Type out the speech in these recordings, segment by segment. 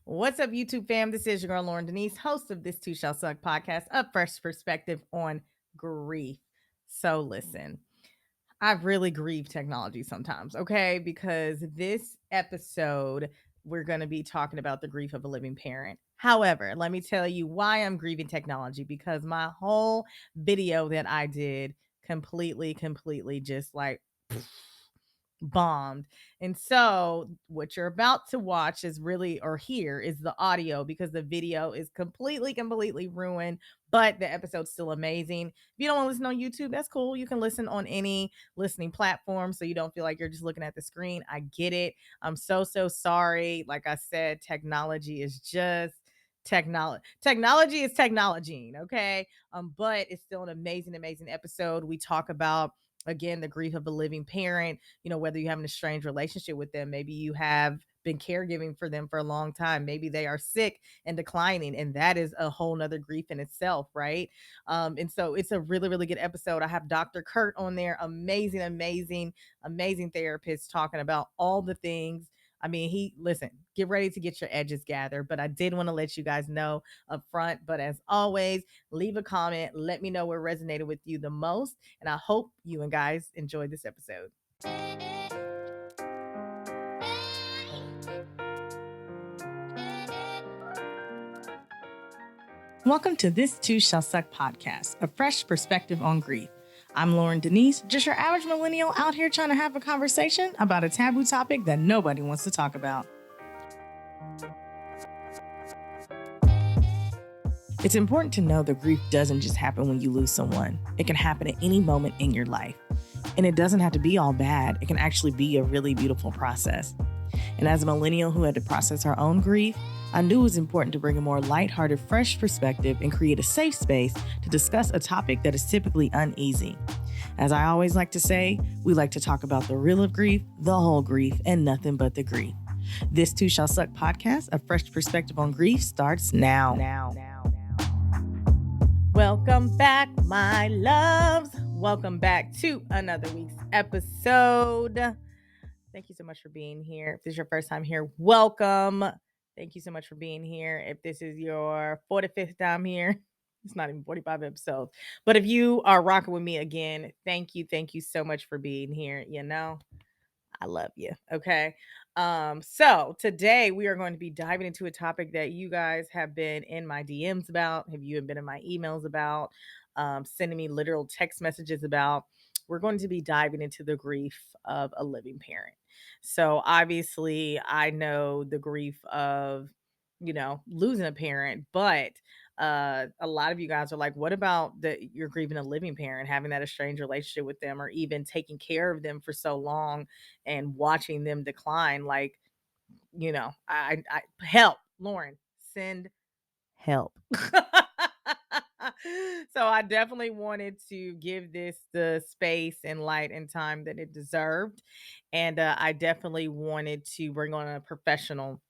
What's up, YouTube fam? This is your girl, Lauren Denise, host of This Too Shall Suck podcast, a fresh perspective on grief. So, listen, I really grieve technology sometimes, okay? Because this episode, we're going to be talking about the grief of a living parent. However, let me tell you why I'm grieving technology, because my whole video that I did completely just like bombed. And so what you're about to watch is really or hear is the audio, because the video is completely ruined, but the episode's still amazing. If you don't want to listen on YouTube, that's cool. You can listen on any listening platform so you don't feel like you're just looking at the screen. I get it. I'm so sorry. Like I said, technology is just technology is technology, okay? But it's still an amazing episode. We talk about, again, the grief of a living parent, whether you have an estranged relationship with them. Maybe you have been caregiving for them for a long time. Maybe they are sick and declining, and that is a whole nother grief in itself, right? And so it's a really good episode. I have Dr. Kurt on there, amazing therapist, talking about all the things. I mean, listen, get ready to get your edges gathered, but I did want to let you guys know up front. But as always, leave a comment, let me know what resonated with you the most, and I hope you and guys enjoyed this episode. Welcome to This Too Shall Suck podcast, a fresh perspective on grief. I'm Lauren Denise, just your average millennial out here trying to have a conversation about a taboo topic that nobody wants to talk about. It's important to know that grief doesn't just happen when you lose someone. It can happen at any moment in your life. And it doesn't have to be all bad. It can actually be a really beautiful process. And as a millennial who had to process her own grief, I knew it was important to bring a more lighthearted, fresh perspective and create a safe space to discuss a topic that is typically uneasy. As I always like to say, we like to talk about the real of grief, the whole grief, and nothing but the grief. This Too Shall Suck podcast, a fresh perspective on grief, starts now. Welcome back, my loves. Welcome back to another week's episode. Thank you so much for being here. If this is your first time here, welcome. Thank you so much for being here. If this is your 45th time here, it's not even 45 episodes. But if you are rocking with me again, thank you so much for being here. I love you. Okay. So today we are going to be diving into a topic that you guys have been in my DMs about, have you been in my emails about, sending me literal text messages about. We're going to be diving into the grief of a living parent. So obviously I know the grief of, losing a parent, but a lot of you guys are like, what about you're grieving a living parent, having that estranged relationship with them, or even taking care of them for so long and watching them decline? Like, I help, Lauren, send help. So I definitely wanted to give this the space and light and time that it deserved. And I definitely wanted to bring on a professional,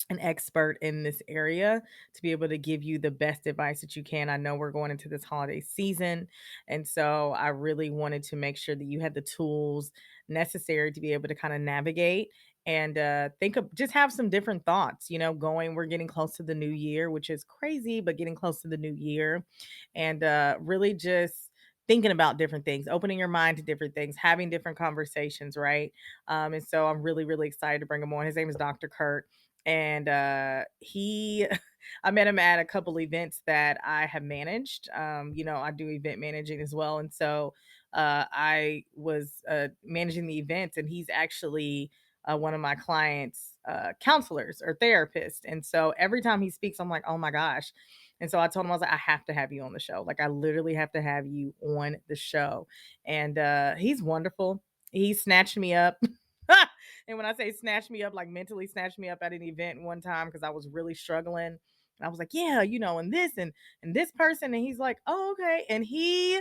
an expert in this area, to be able to give you the best advice that you can. I know we're going into this holiday season, and so I really wanted to make sure that you had the tools necessary to be able to kind of navigate and think of, just have some different thoughts, we're getting close to the new year, which is crazy, but getting close to the new year, and really just thinking about different things, opening your mind to different things, having different conversations, right? And so I'm really excited to bring him on. His name is Dr. Kurt, and he I met him at a couple events that I have managed. I do event managing as well, and so I was managing the events, and he's actually one of my clients counselors or therapists. And so every time he speaks, I'm like, oh my gosh. And so I told him, I was like, I have to have you on the show. Like, I literally have to have you on the show. And he's wonderful. He snatched me up. And when I say snatch me up, like mentally snatched me up at an event one time because I was really struggling. And I was like, yeah, and this and this person. And he's like, oh, okay. And he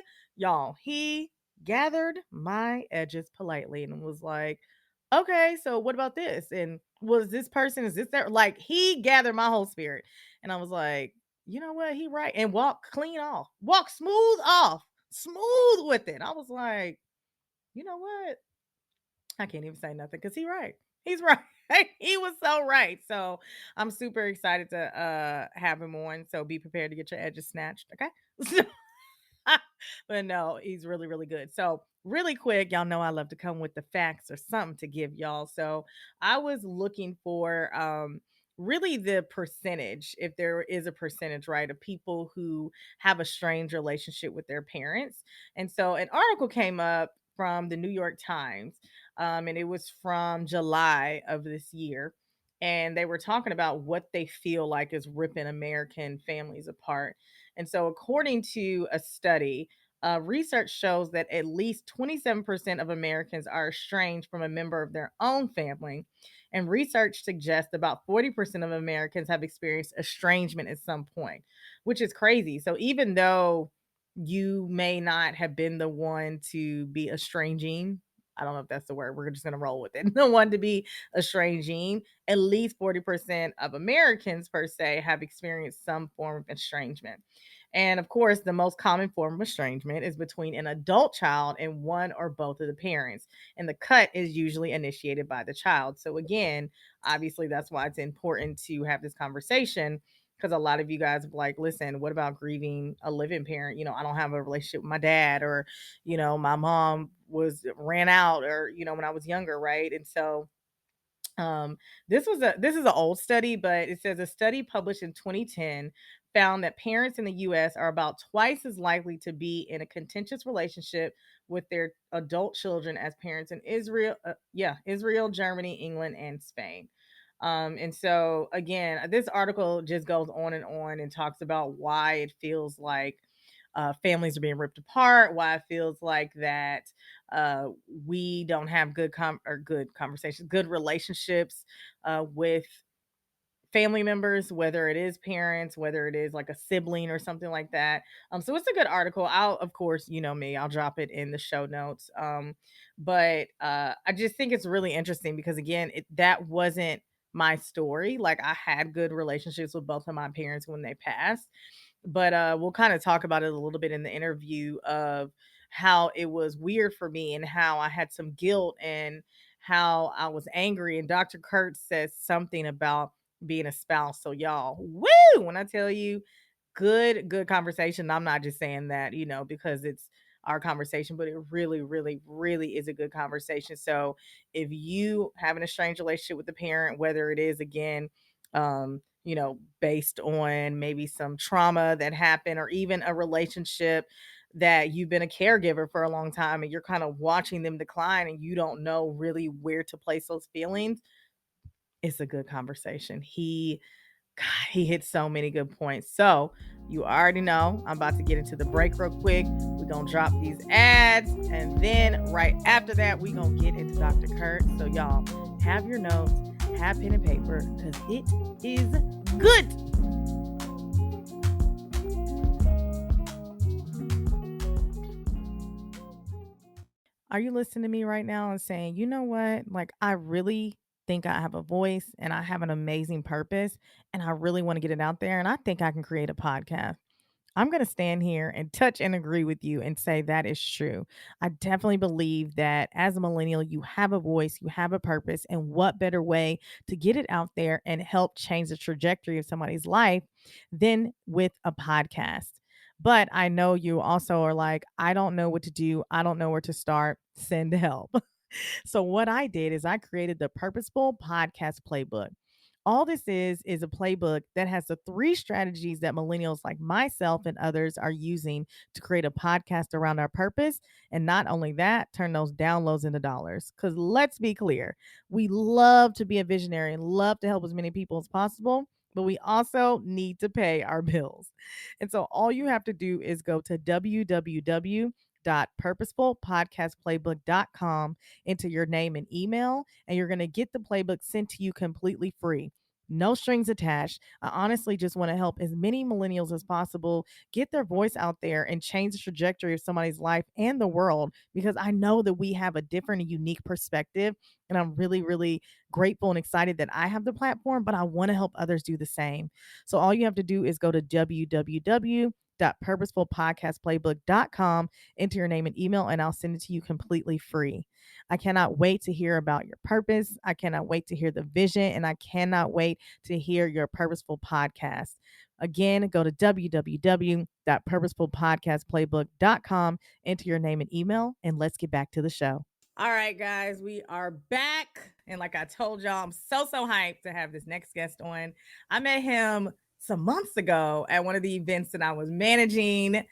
gathered my edges politely and was like, okay, so what about this? And was this person, is this there? Like, he gathered my whole spirit. And I was like, you know what? He right. And walk smooth with it. I was like, you know what? I can't even say nothing because he right. He's right. He was so right. So I'm super excited to have him on. So be prepared to get your edges snatched. Okay. So but no, he's really, really good. So, really quick, y'all know I love to come with the facts or something to give y'all. So, I was looking for really the percentage, if there is a percentage, right, of people who have a strange relationship with their parents. And so, an article came up from the New York Times, and it was from July of this year. And they were talking about what they feel like is ripping American families apart. And so, according to a study, research shows that at least 27% of Americans are estranged from a member of their own family. And research suggests about 40% of Americans have experienced estrangement at some point, which is crazy. So, even though you may not have been the one to be estranging, I don't know if that's the word. We're just going to roll with it. The one to be estranging, at least 40% of Americans, per se, have experienced some form of estrangement. And of course, the most common form of estrangement is between an adult child and one or both of the parents. And the cut is usually initiated by the child. So, again, obviously, that's why it's important to have this conversation, because a lot of you guys are like, listen, what about grieving a living parent? I don't have a relationship with my dad, or, my mom was ran out, or, when I was younger, right? And so, um, this is an old study, but it says a study published in 2010 found that parents in the US are about twice as likely to be in a contentious relationship with their adult children as parents in Israel, Germany, England, and Spain. And so again, this article just goes on and talks about why it feels like families are being ripped apart, why it feels like that uh, we don't have good conversations, good relationships with family members, whether it is parents, whether it is like a sibling or something like that. So it's a good article. I'll, of course, you know me, I'll drop it in the show notes. But I just think it's really interesting because again, that wasn't my story. Like I had good relationships with both of my parents when they passed, but we'll kind of talk about it a little bit in the interview of how it was weird for me and how I had some guilt and how I was angry. And Dr. Kurt says something about being a spouse. So y'all, woo, when I tell you good conversation, I'm not just saying that, because it's our conversation, but it really, really, really is a good conversation. So if you have an estranged relationship with the parent, whether it is again, based on maybe some trauma that happened or even a relationship that you've been a caregiver for a long time and you're kind of watching them decline and you don't know really where to place those feelings, it's a good conversation. He hit so many good points. So you already know I'm about to get into the break real quick. We're gonna drop these ads, and then right after that, we're gonna get into Dr. Kurt. So y'all have your notes, have pen and paper, because it is good. Are you listening to me right now and saying, you know what? Like, I really think I have a voice and I have an amazing purpose and I really want to get it out there and I think I can create a podcast. I'm going to stand here and touch and agree with you and say that is true. I definitely believe that as a millennial, you have a voice, you have a purpose, and what better way to get it out there and help change the trajectory of somebody's life than with a podcast? But I know you also are like, I don't know what to do. I don't know where to start. Send help. So what I did is I created the Purposeful Podcast Playbook. All this is a playbook that has the three strategies that millennials like myself and others are using to create a podcast around our purpose. And not only that, turn those downloads into dollars. Because let's be clear, we love to be a visionary and love to help as many people as possible. But we also need to pay our bills. And so all you have to do is go to www.purposefulpodcastplaybook.com, enter your name and email, and you're going to get the playbook sent to you completely free. No strings attached. I honestly just want to help as many millennials as possible get their voice out there and change the trajectory of somebody's life and the world, because I know that we have a different and unique perspective. And I'm really, really grateful and excited that I have the platform, but I want to help others do the same. So all you have to do is go to www www.purposefulpodcastplaybook.com. Enter your name and email, and I'll send it to you completely free. I cannot wait to hear about your purpose. I cannot wait to hear the vision, and I cannot wait to hear your Purposeful podcast. Again, go to www.purposefulpodcastplaybook.com, enter your name and email, and let's get back to the show. All right, guys, we are back. And like I told y'all, I'm so hyped to have this next guest on. I met him some months ago at one of the events that I was managing,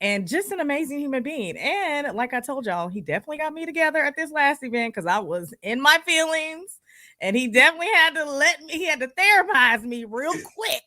and just an amazing human being. And like I told y'all, he definitely got me together at this last event because I was in my feelings, and he definitely had to he had to therapize me real quick.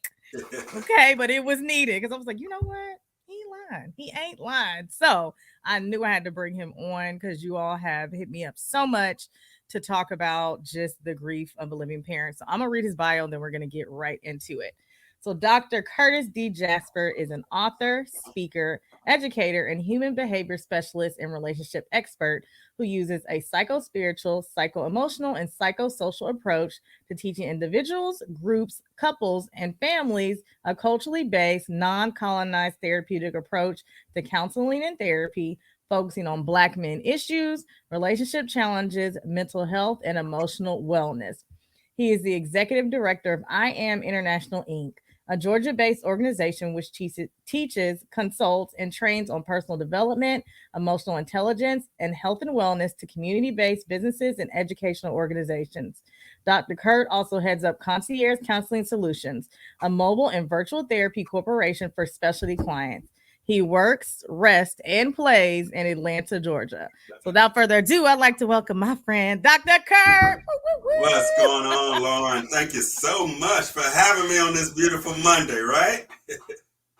Okay, but it was needed because I was like, you know what? He ain't lying. He ain't lying. So I knew I had to bring him on because you all have hit me up so much to talk about just the grief of a living parent. So I'm gonna read his bio and then we're gonna get right into it. So, Dr. Curtis D. Jasper is an author, speaker, educator, and human behavior specialist and relationship expert who uses a psycho-spiritual, psycho-emotional, and psychosocial approach to teaching individuals, groups, couples, and families a culturally based, non-colonized therapeutic approach to counseling and therapy, focusing on Black men issues, relationship challenges, mental health, and emotional wellness. He is the executive director of I Am International Inc., a Georgia based organization which teaches, consults, and trains on personal development, emotional intelligence, and health and wellness to community based businesses and educational organizations. Dr. Kurt also heads up Concierge Counseling Solutions, a mobile and virtual therapy corporation for specialty clients. He works, rests, and plays in Atlanta, Georgia. So without further ado, I'd like to welcome my friend, Dr. Kurt. What's going on, Lauren? Thank you so much for having me on this beautiful Monday, right?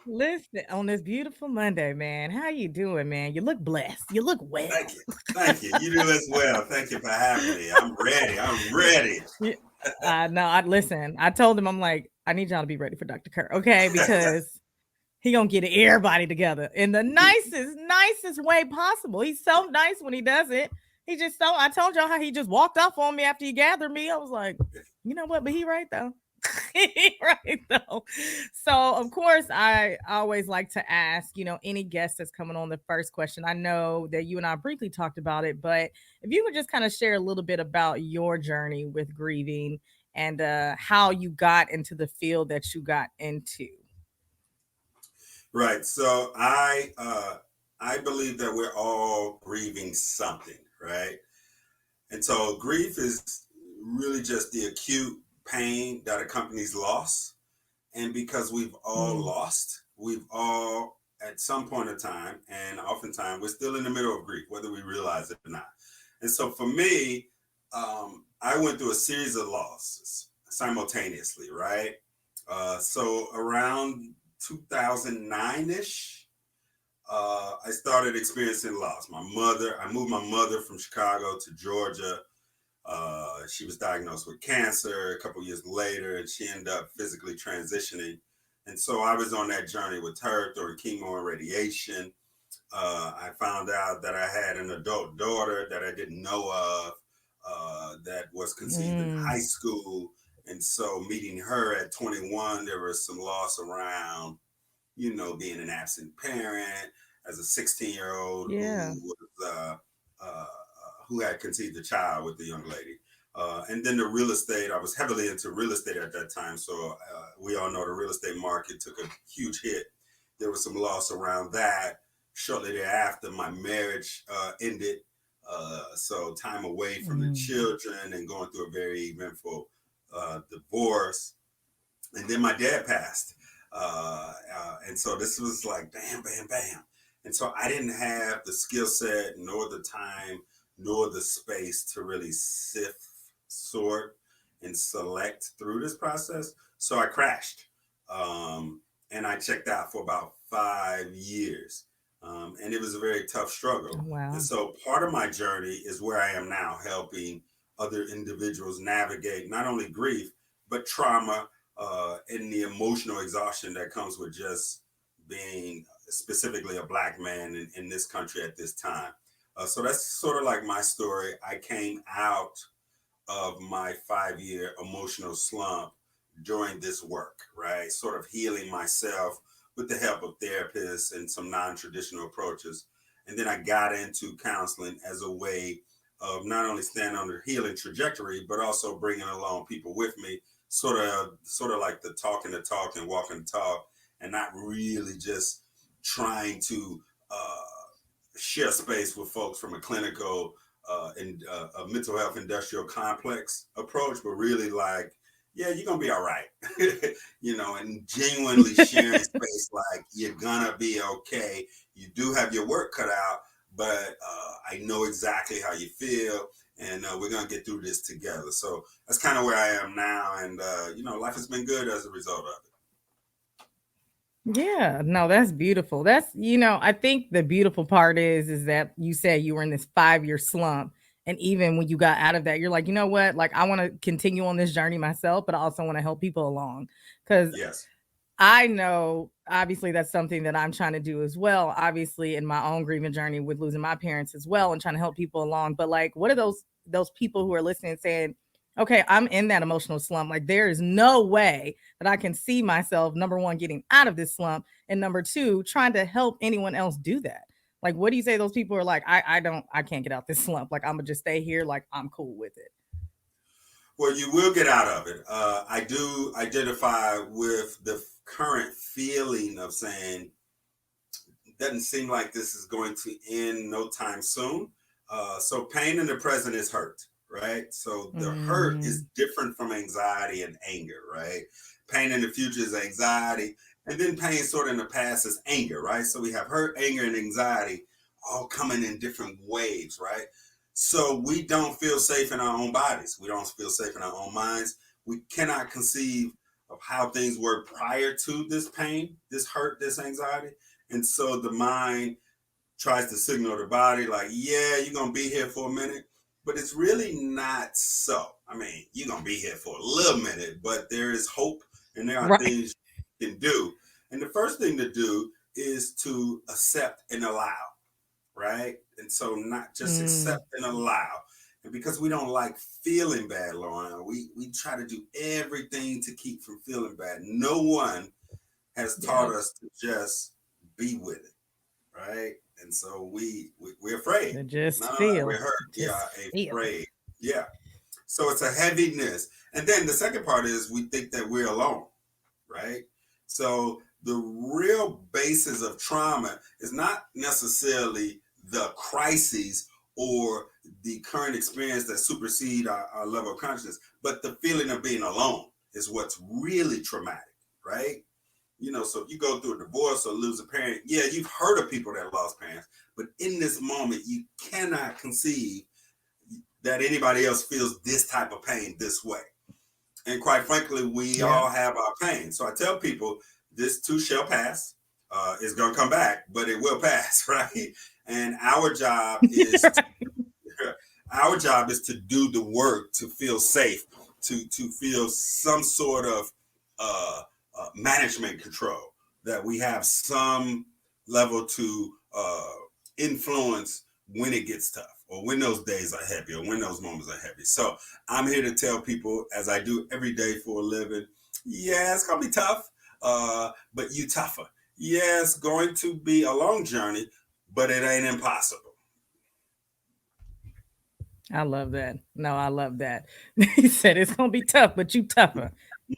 Listen, on this beautiful Monday, man. How you doing, man? You look blessed. You look well. Thank you. Thank you. You do as well. Thank you for having me. I'm ready. I'm ready. No, listen. I told him, I'm like, I need y'all to be ready for Dr. Kurt, okay? Because he gonna get everybody together in the nicest way possible. He's so nice when he does it. He just so I told y'all how he just walked off on me after he gathered me. I was like, you know what? But he right though. Right though. So of course I always like to ask, any guest that's coming on, the first question. I know that you and I briefly talked about it, but if you could just kind of share a little bit about your journey with grieving and how you got into the field that you got into. Right. So I believe that we're all grieving something, right? And so grief is really just the acute pain that accompanies loss. And because we've all lost, we've all at some point in time, and oftentimes we're still in the middle of grief, whether we realize it or not. And so for me, I went through a series of losses simultaneously, right? So around 2009-ish, I started experiencing loss. I moved my mother from Chicago to Georgia. She was diagnosed with cancer a couple years later, and she ended up physically transitioning. And so I was on that journey with her through chemo and radiation. I found out that I had an adult daughter that I didn't know of, that was conceived in high school. And so meeting her at 21, there was some loss around, being an absent parent as a 16-year-old who had conceived a child with the young lady. And then the real estate, I was heavily into real estate at that time. So we all know the real estate market took a huge hit. There was some loss around that. Shortly thereafter, my marriage ended. So time away from the children and going through a very eventful divorce. And then my dad passed. And so this was like bam, bam, bam. And so I didn't have the skill set, nor the time, nor the space to really sift, sort, and select through this process. So I crashed. And I checked out for about 5 years. And it was a very tough struggle. Wow. And so part of my journey is where I am now, helping other individuals navigate not only grief, but trauma and the emotional exhaustion that comes with just being specifically a Black man in this country at this time. So that's sort of like my story. I came out of my 5-year emotional slump during this work, right? Sort of healing myself, with the help of therapists and some non-traditional approaches. And then I got into counseling as a way of not only staying on the healing trajectory, but also bringing along people with me, sort of like the talk and walking the talk, and not really just trying to share space with folks from a clinical and a mental health industrial complex approach, but really like, yeah, you're gonna be all right, and genuinely sharing space like you're gonna be okay. You do have your work cut out, but I know exactly how you feel, and we're gonna get through this together. So that's kind of where I am now, and life has been good as a result of it. Yeah, no, that's beautiful. I think the beautiful part is that you said you were in this 5-year slump. And even when you got out of that, you're like, you know what? Like, I want to continue on this journey myself, but I also want to help people along. Cause Yes. I know obviously that's something that I'm trying to do as well, obviously in my own grieving journey with losing my parents as well and trying to help people along. But like, what are those people who are listening saying, okay, I'm in that emotional slump. Like there is no way that I can see myself, number one, getting out of this slump, and number two, trying to help anyone else do that. Like, what do you say those people are like, I can't get out this slump. Like I'm gonna just stay here, like I'm cool with it. Well, you will get out of it. I do identify with the current feeling of saying, doesn't seem like this is going to end no time soon. So pain in the present is hurt, right? So the hurt Mm, is different from anxiety and anger, right? Pain in the future is anxiety, and then pain sort of in the past is anger, right? So we have hurt, anger, and anxiety all coming in different waves, right? So we don't feel safe in our own bodies. We don't feel safe in our own minds. We cannot conceive of how things were prior to this pain, this hurt, this anxiety. And so the mind tries to signal the body, like, yeah, you're going to be here for a minute. But it's really not so. I mean, you're going to be here for a little minute, but there is hope and there are right. things you can do. And the first thing to do is to accept and allow, right? And so not just Mm, accept and allow. And because we don't like feeling bad, Lauren, we try to do everything to keep from feeling bad. No one has taught yep. us to just be with it, right? And so we're afraid. To No, just no, no, we're feel. hurt. We Just are feel. afraid. Yeah. So it's a heaviness. And then the second part is we think that we're alone, right? So the real basis of trauma is not necessarily the crises or the current experience that supersede our level of consciousness, but the feeling of being alone is what's really traumatic, right? So if you go through a divorce or lose a parent, yeah, you've heard of people that lost parents, but in this moment, you cannot conceive that anybody else feels this type of pain this way. And quite frankly, we Yeah. all have our pain. So I tell people this too shall pass. It's going to come back, but it will pass, right? And our job is to do the work to feel safe, to feel some sort of management control, that we have some level to influence when it gets tough or when those days are heavy or when those moments are heavy. So I'm here to tell people, as I do every day for a living, yeah, it's gonna be tough, but you tougher. Yeah, it's going to be a long journey, but it ain't impossible. I love that. No, I love that. He said it's gonna be tough, but you tougher.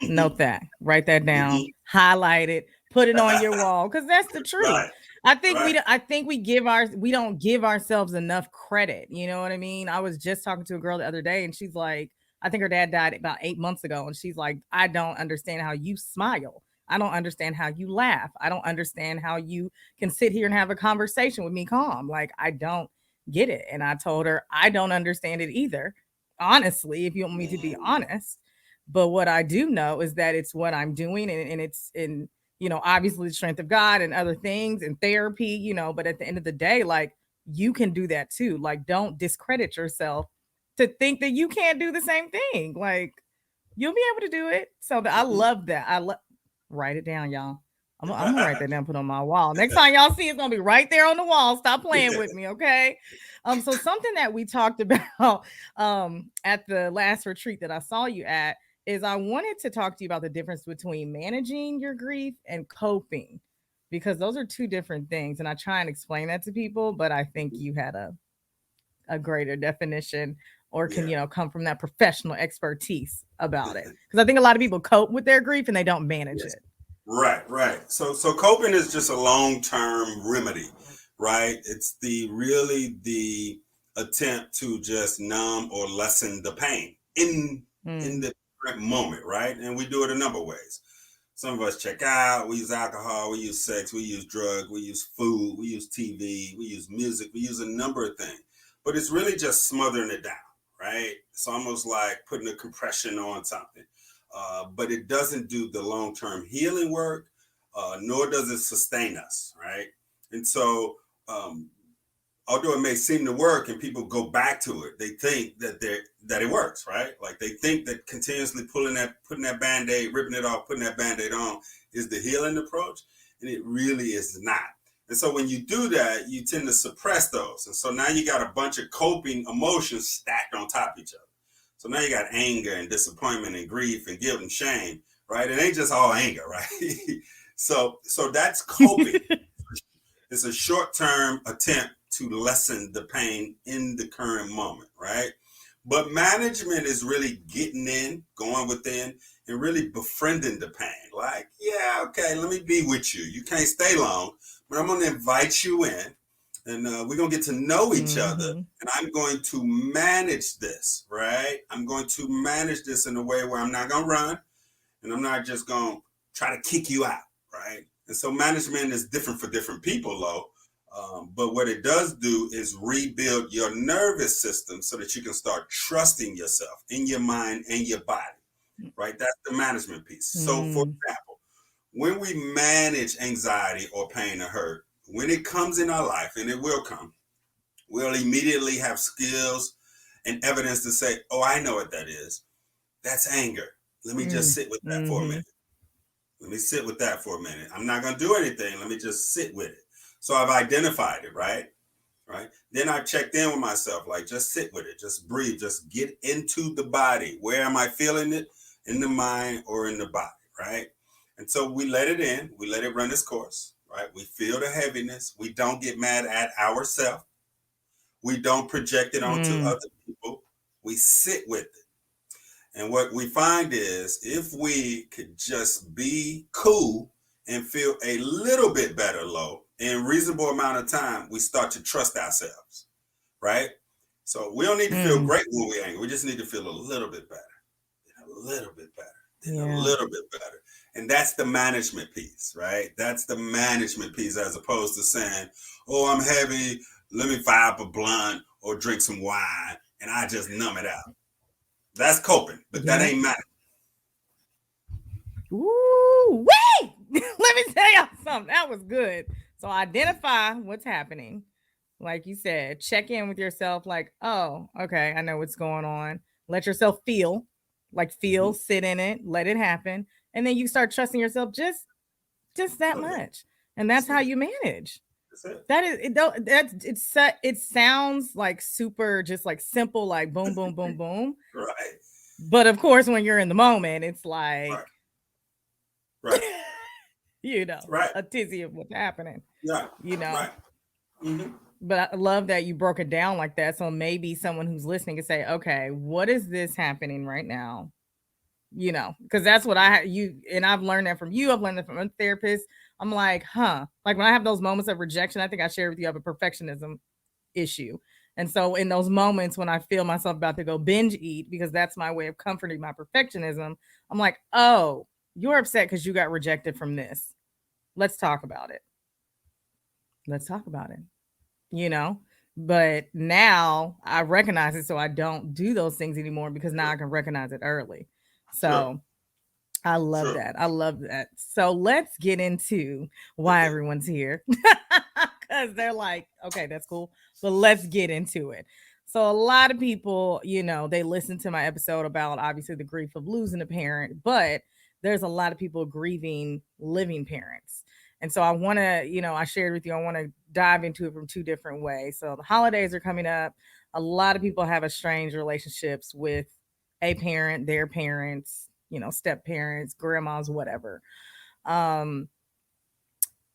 Note that. Write that down. Highlight it. Put it on your wall because that's the truth. Right, I think right. we don't give ourselves enough credit. You know what I mean? I was just talking to a girl the other day, and she's like, I think her dad died about 8 months ago, and she's like, I don't understand how you smile. I don't understand how you laugh. I don't understand how you can sit here and have a conversation with me calm. Like I don't get it. And I told her, I don't understand it either, honestly, if you want me to be Mm, honest. But what I do know is that it's what I'm doing, and it's in, obviously the strength of God and other things and therapy, but at the end of the day, like you can do that too. Like, don't discredit yourself to think that you can't do the same thing. Like, you'll be able to do it. So I mhm. love that. Write it down, y'all. I'm gonna write that down, put on my wall. Next time y'all see it's gonna be right there on the wall. Stop playing with me, okay? So something that we talked about at the last retreat that I saw you at is I wanted to talk to you about the difference between managing your grief and coping. because those are two different things. And I try and explain that to people, but I think you had a greater definition or can, Yeah. come from that professional expertise about it. Because I think a lot of people cope with their grief and they don't manage Yes. it. Right, right. So coping is just a long-term remedy, right? It's the attempt to just numb or lessen the pain in Mm. the current moment, right? And we do it a number of ways. Some of us check out, we use alcohol, we use sex, we use drugs, we use food, we use TV, we use music, we use a number of things. But it's really just smothering it down, right? It's almost like putting a compression on something. But it doesn't do the long term healing work, nor does it sustain us, right? And so, um, although it may seem to work and people go back to it, they think that it works, right? Like they think that continuously putting that band-aid, ripping it off, putting that band-aid on is the healing approach. And it really is not. And so when you do that, you tend to suppress those. And so now you got a bunch of coping emotions stacked on top of each other. So now you got anger and disappointment and grief and guilt and shame, right? It ain't just all anger, right? So that's coping. It's a short-term attempt to lessen the pain in the current moment, right? But management is really getting in, going within, and really befriending the pain. Like, yeah, okay, let me be with you. You can't stay long, but I'm going to invite you in, and we're going to get to know each other, Mm-hmm. and I'm going to manage this, right? I'm going to manage this in a way where I'm not going to run, and I'm not just going to try to kick you out, right? And so management is different for different people, though. But what it does do is rebuild your nervous system so that you can start trusting yourself in your mind and your body, right? That's the management piece. So, for Mm. example, when we manage anxiety or pain or hurt, when it comes in our life, and it will come, we'll immediately have skills and evidence to say, oh, I know what that is. That's anger. Let me just Mm. sit with that for a Mm-hmm. minute. Let me sit with that for a minute. I'm not going to do anything. Let me just sit with it. So I've identified it, right? Right. Then I checked in with myself, like just sit with it, just breathe, just get into the body. Where am I feeling it? In the mind or in the body, right? And so we let it in, we let it run its course, right? We feel the heaviness. We don't get mad at ourselves. We don't project it onto Mm. other people. We sit with it. And what we find is if we could just be cool and feel a little bit better low in reasonable amount of time, we start to trust ourselves, right? So we don't need to feel Mm. great when we're angry. We just need to feel a little bit better, and a little bit better, and a Yeah. little bit better. And that's the management piece, right? That's the management piece as opposed to saying, oh, I'm heavy. Let me fire up a blunt or drink some wine and I just numb it out. That's coping, but that Yeah. ain't management. Woo! Wait! Let me tell y'all something. That was good. So identify what's happening. Like you said, check in with yourself, like, oh, okay, I know what's going on. Let yourself feel, like Mm-hmm. sit in it, let it happen. And then you start trusting yourself just that Little bit. much. And that's Just a how bit. you manage. That's it. That is it don't that's it sounds like super just like simple, like boom, boom, boom, boom. Right. But of course, when you're in the moment, it's like Right. Right. Right. a tizzy of what's happening, Yeah. you know. Right. Mm-hmm. But I love that you broke it down like that. So maybe someone who's listening can say, okay, what is this happening right now? Because that's what and I've learned that from you. I've learned that from a therapist. I'm like, huh. Like when I have those moments of rejection, I think I shared with you, I have a perfectionism issue. And so in those moments when I feel myself about to go binge eat, because that's my way of comforting my perfectionism, I'm like, oh, you're upset because you got rejected from this. Let's talk about it. Let's talk about it. you know but now I recognize it, so I don't do those things anymore because now I Sure. can recognize it early. Sure. So I love Sure. that. I love that. So let's get into why Okay. everyone's here. Because they're like, okay, that's cool, but let's get into it. So a lot of people, they listen to my episode about obviously the grief of losing a parent, but there's a lot of people grieving living parents. And so I want to, I shared with you, I want to dive into it from two different ways. So the holidays are coming up. A lot of people have estranged relationships with a parent, their parents, step parents, grandmas, whatever. Um,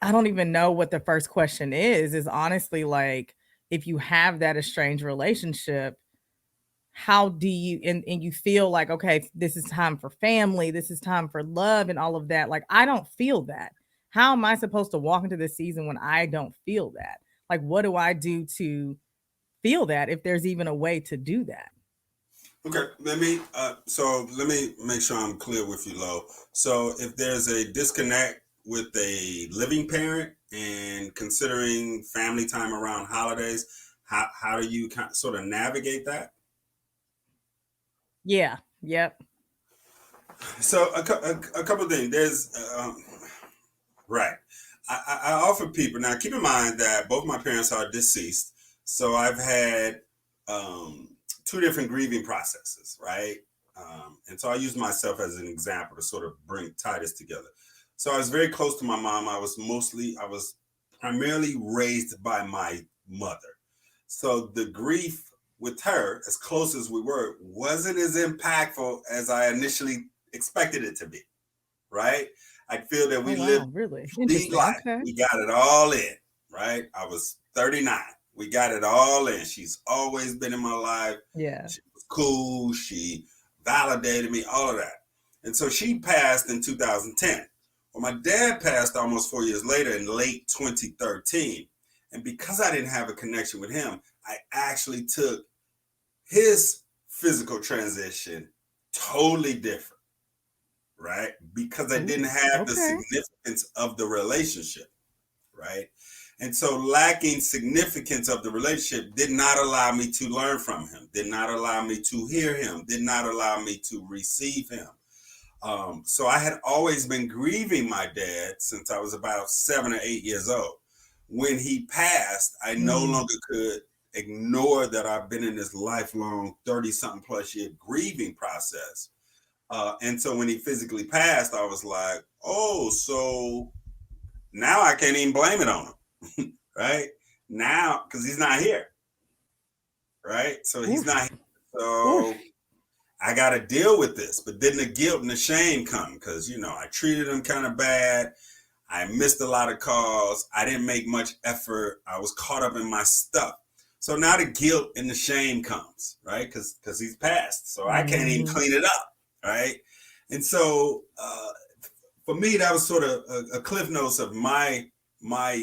I don't even know what the first question is honestly like, if you have that estranged relationship, how do you and you feel like, okay, this is time for family, this is time for love and all of that. Like, I don't feel that. How am I supposed to walk into this season when I don't feel that? Like, what do I do to feel that if there's even a way to do that? Okay, let me make sure I'm clear with you, Lo. So if there's a disconnect with a living parent and considering family time around holidays, how do you sort of navigate that? Yeah. Yep. So a couple of things. Right. I offer people now. Keep in mind that both my parents are deceased, so I've had um, two different grieving processes, right? And so I use myself as an example to sort of tie this together. So I was very close to my mom. I was primarily raised by my mother. So the grief with her, as close as we were, wasn't as impactful as I initially expected it to be, right? I feel that Oh, we lived wow, really complete interesting. life. Okay. We got it all in, right? I was 39. We got it all in. She's always been in my life. Yeah. She was cool. She validated me, all of that. And so she passed in 2010. Well, my dad passed almost 4 years later in late 2013. And because I didn't have a connection with him, I actually took his physical transition totally different, right? Because I didn't Ooh, have the okay. significance of the relationship, right? And so lacking significance of the relationship did not allow me to learn from him, did not allow me to hear him, did not allow me to receive him. So I had always been grieving my dad since I was about 7 or 8 years old. When he passed, I no Mm. longer could ignore that I've been in this lifelong 30 something plus year grieving process. And so when he physically passed, I was like, oh, so now I can't even blame it on him, right? Now, because he's not here, right? So he's not Oof. here. Oof. So I got to deal with this. But then the guilt and the shame come because, I treated him kind of bad. I missed a lot of calls. I didn't make much effort. I was caught up in my stuff. So now the guilt and the shame comes, right? Because he's passed. So I can't even Mhm. clean it up, right? And so for me, that was sort of a cliff notes of my my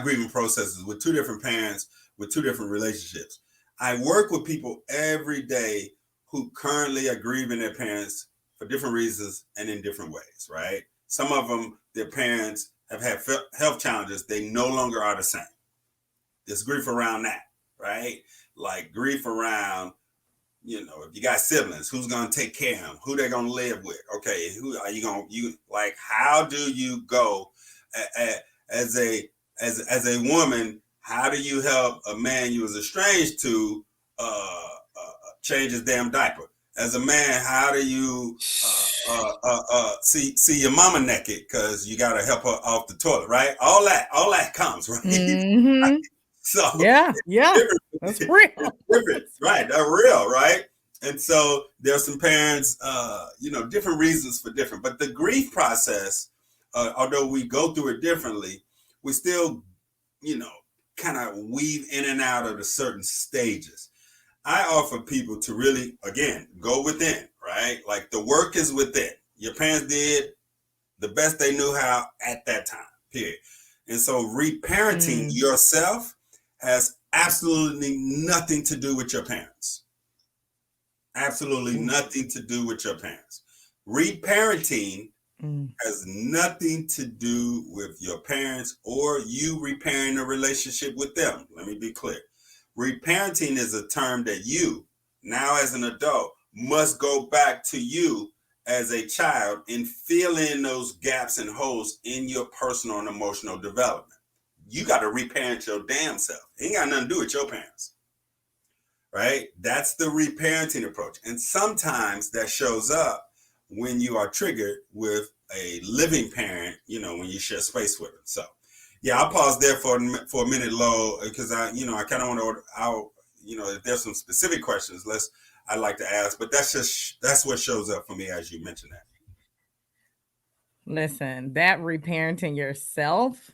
grieving processes with two different parents, with two different relationships. I work with people every day who currently are grieving their parents for different reasons and in different ways, right? Some of them, their parents have had health challenges. They no longer are the same. There's grief around that, right? Like grief around, if you got siblings, who's gonna take care of them? Who they're gonna live with? Okay, who are you gonna like? How do you go as a as a woman? How do you help a man you was estranged to change his damn diaper? As a man, how do you see your mama naked because you gotta help her off the toilet, right? All that comes right. Mhm. So Yeah, yeah. different. That's It's real. different, That's right? They're real, right? And so there's some parents, different reasons for different. But the grief process, although we go through it differently, we still, you know, kind of weave in and out of the certain stages. I offer people to really, again, go within, right? Like the work is within. Your parents did the best they knew how at that time, period. And so reparenting mm. yourself has absolutely nothing to do with your parents. Absolutely Oof. nothing to do with your parents. Reparenting Mm. has nothing to do with your parents or you repairing a relationship with them. Let me be clear. Reparenting is a term that you, now as an adult, must go back to you as a child and fill in those gaps and holes in your personal and emotional development. You got to reparent your damn self. It ain't got nothing to do with your parents, right? That's the reparenting approach. And sometimes that shows up when you are triggered with a living parent, when you share space with them. So, yeah, I'll pause there for a minute, low, because I kind of want to order out, if there's some specific questions, I'd like to ask, but that's what shows up for me as you mentioned that. Listen, that reparenting yourself,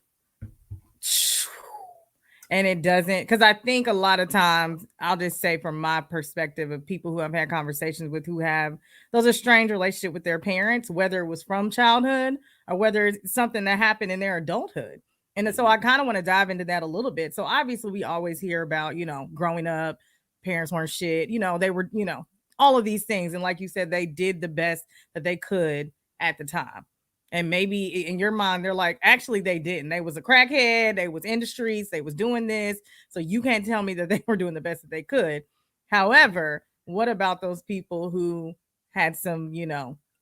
and it doesn't, because I think a lot of times, I'll just say from my perspective of people who I've had conversations with who have those estranged relationship with their parents, whether it was from childhood or whether it's something that happened in their adulthood. And so I Mm-hmm. kind of want to dive into that a little bit. So obviously we always hear about, growing up, parents weren't shit, they were, all of these things. And like you said, they did the best that they could at the time. And maybe in your mind they're like, actually they didn't, they was a crackhead, they was in the streets, they was doing this, so you can't tell me that they were doing the best that they could. However, what about those people who had some,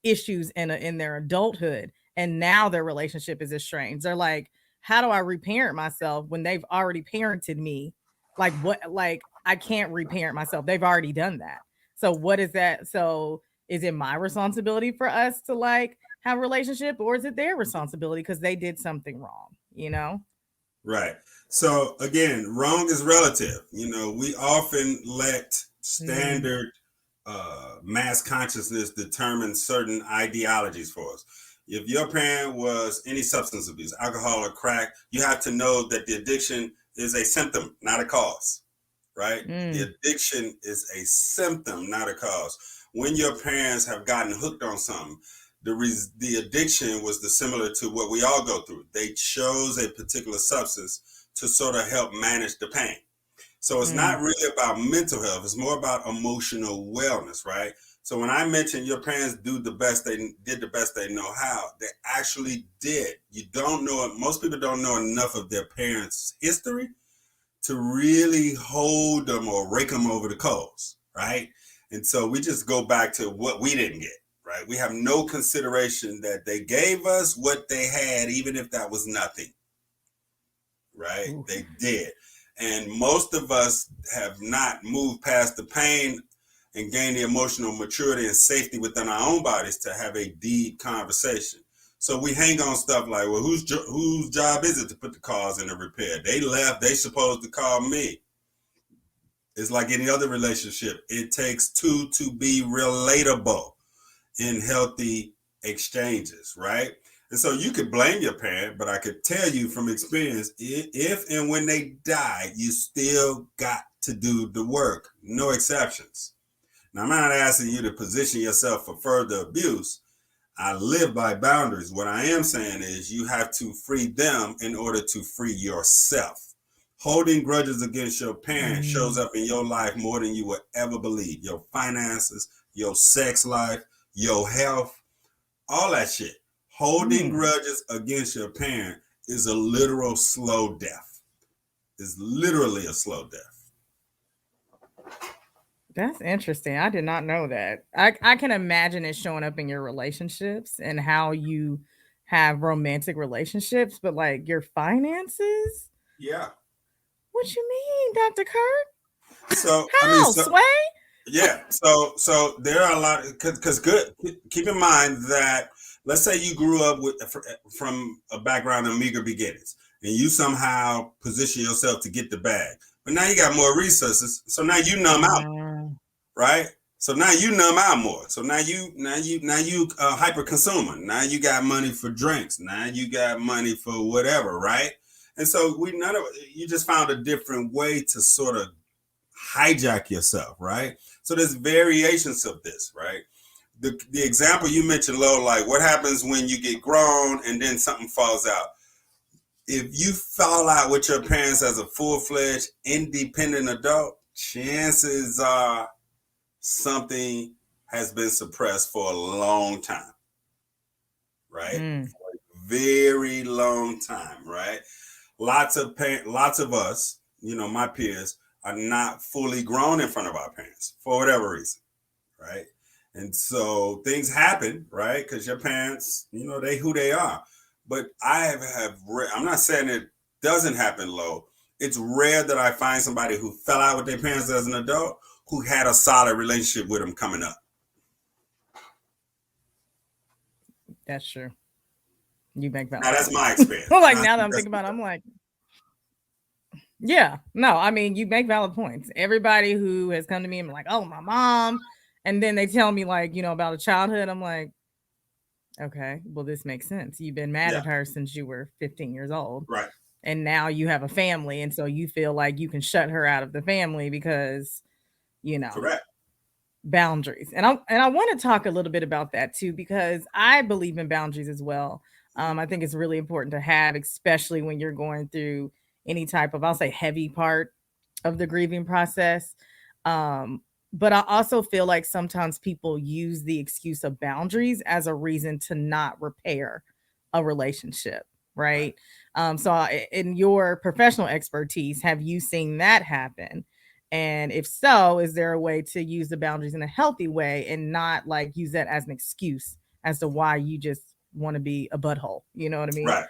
issues in their adulthood, and now their relationship is estranged? They're like, how do I reparent myself when they've already parented me? Like, what? Like, I can't reparent myself, they've already done that. So what is that? So is it my responsibility for us to like have a relationship, or is it their responsibility because they did something wrong? Right. So again, wrong is relative. We often let Mm, standard mass consciousness determine certain ideologies for us. If your parent was any substance abuse, alcohol or crack, you have to know that the addiction is a symptom, not a cause, right? The mm, addiction is a symptom, not a cause. When your parents have gotten hooked on something, the addiction was the similar to what we all go through. They chose a particular substance to sort of help manage the pain. So it's not mm, really about mental health. It's more about emotional wellness, right? So when I mentioned your parents did the best they know how, they actually did. You don't know it. Most people don't know enough of their parents' history to really hold them or rake them over the coals, right? And so we just go back to what we didn't get, right? We have no consideration that they gave us what they had, even if that was nothing, right? oof, They did. And most of us have not moved past the pain and gained the emotional maturity and safety within our own bodies to have a deep conversation. So we hang on stuff like, well, whose job is it to put the cars in the repair? They left. They supposed to call me. It's like any other relationship. It takes two to be relatable in healthy exchanges, right? And so you could blame your parent, but I could tell you from experience, if and when they die, you still got to do the work. No exceptions. Now, I'm not asking you to position yourself for further abuse. I live by boundaries. What I am saying is you have to free them in order to free yourself. Holding grudges against your parents shows mm, up in your life more than you would ever believe. Your finances, your sex life, your health, all that shit. Holding mm. grudges against your parent is a literal slow death. It's literally a slow death. That's interesting. I did not know that. I can imagine it showing up in your relationships and how you have romantic relationships, but like your finances? Yeah. What you mean, Dr. Kurt? So I mean, How, so Sway? yeah. So there are a lot because good. Keep in mind that let's say you grew up from a background of meager beginnings, and you somehow position yourself to get the bag, but now you got more resources, so now you numb out, Uh, right? So now you numb out more. So now you hyper consumer. Now you got money for drinks. Now you got money for whatever, right? And so we none of you just found a different way to sort of hijack yourself, right? So there's variations of this, right? The example you mentioned, Lo, like what happens when you get grown and then something falls out. If you fall out with your parents as a full-fledged independent adult, chances are something has been suppressed for a long time, right? mm, Very long time, right? Lots of us, my peers, are not fully grown in front of our parents for whatever reason, right? And so things happen, right? Because your parents, they who they are. But I'm not saying it doesn't happen, Low. It's rare that I find somebody who fell out with their parents as an adult who had a solid relationship with them coming up. that's true. You make Now valid that's points. my experience. Like Now I now that think I'm that's thinking about it, I'm like, yeah, no, I mean, you make valid points. Everybody who has come to me and like, oh, my mom, and then they tell me like, about a childhood, I'm like, Okay. Well, this makes sense. You've been mad Yeah, at her since you were 15 years old. right, And now you have a family. And so you feel like you can shut her out of the family because, you know, correct. boundaries. And I want to talk a little bit about that too, because I believe in boundaries as well. I think it's really important to have, especially when you're going through any type of, I'll say, heavy part of the grieving process. Um, but I also feel like sometimes people use the excuse of boundaries as a reason to not repair a relationship, Right. right? In your professional expertise, have you seen that happen? And if so, is there a way to use the boundaries in a healthy way and not like use that as an excuse as to why you just want to be a butthole? You know what I mean? Right.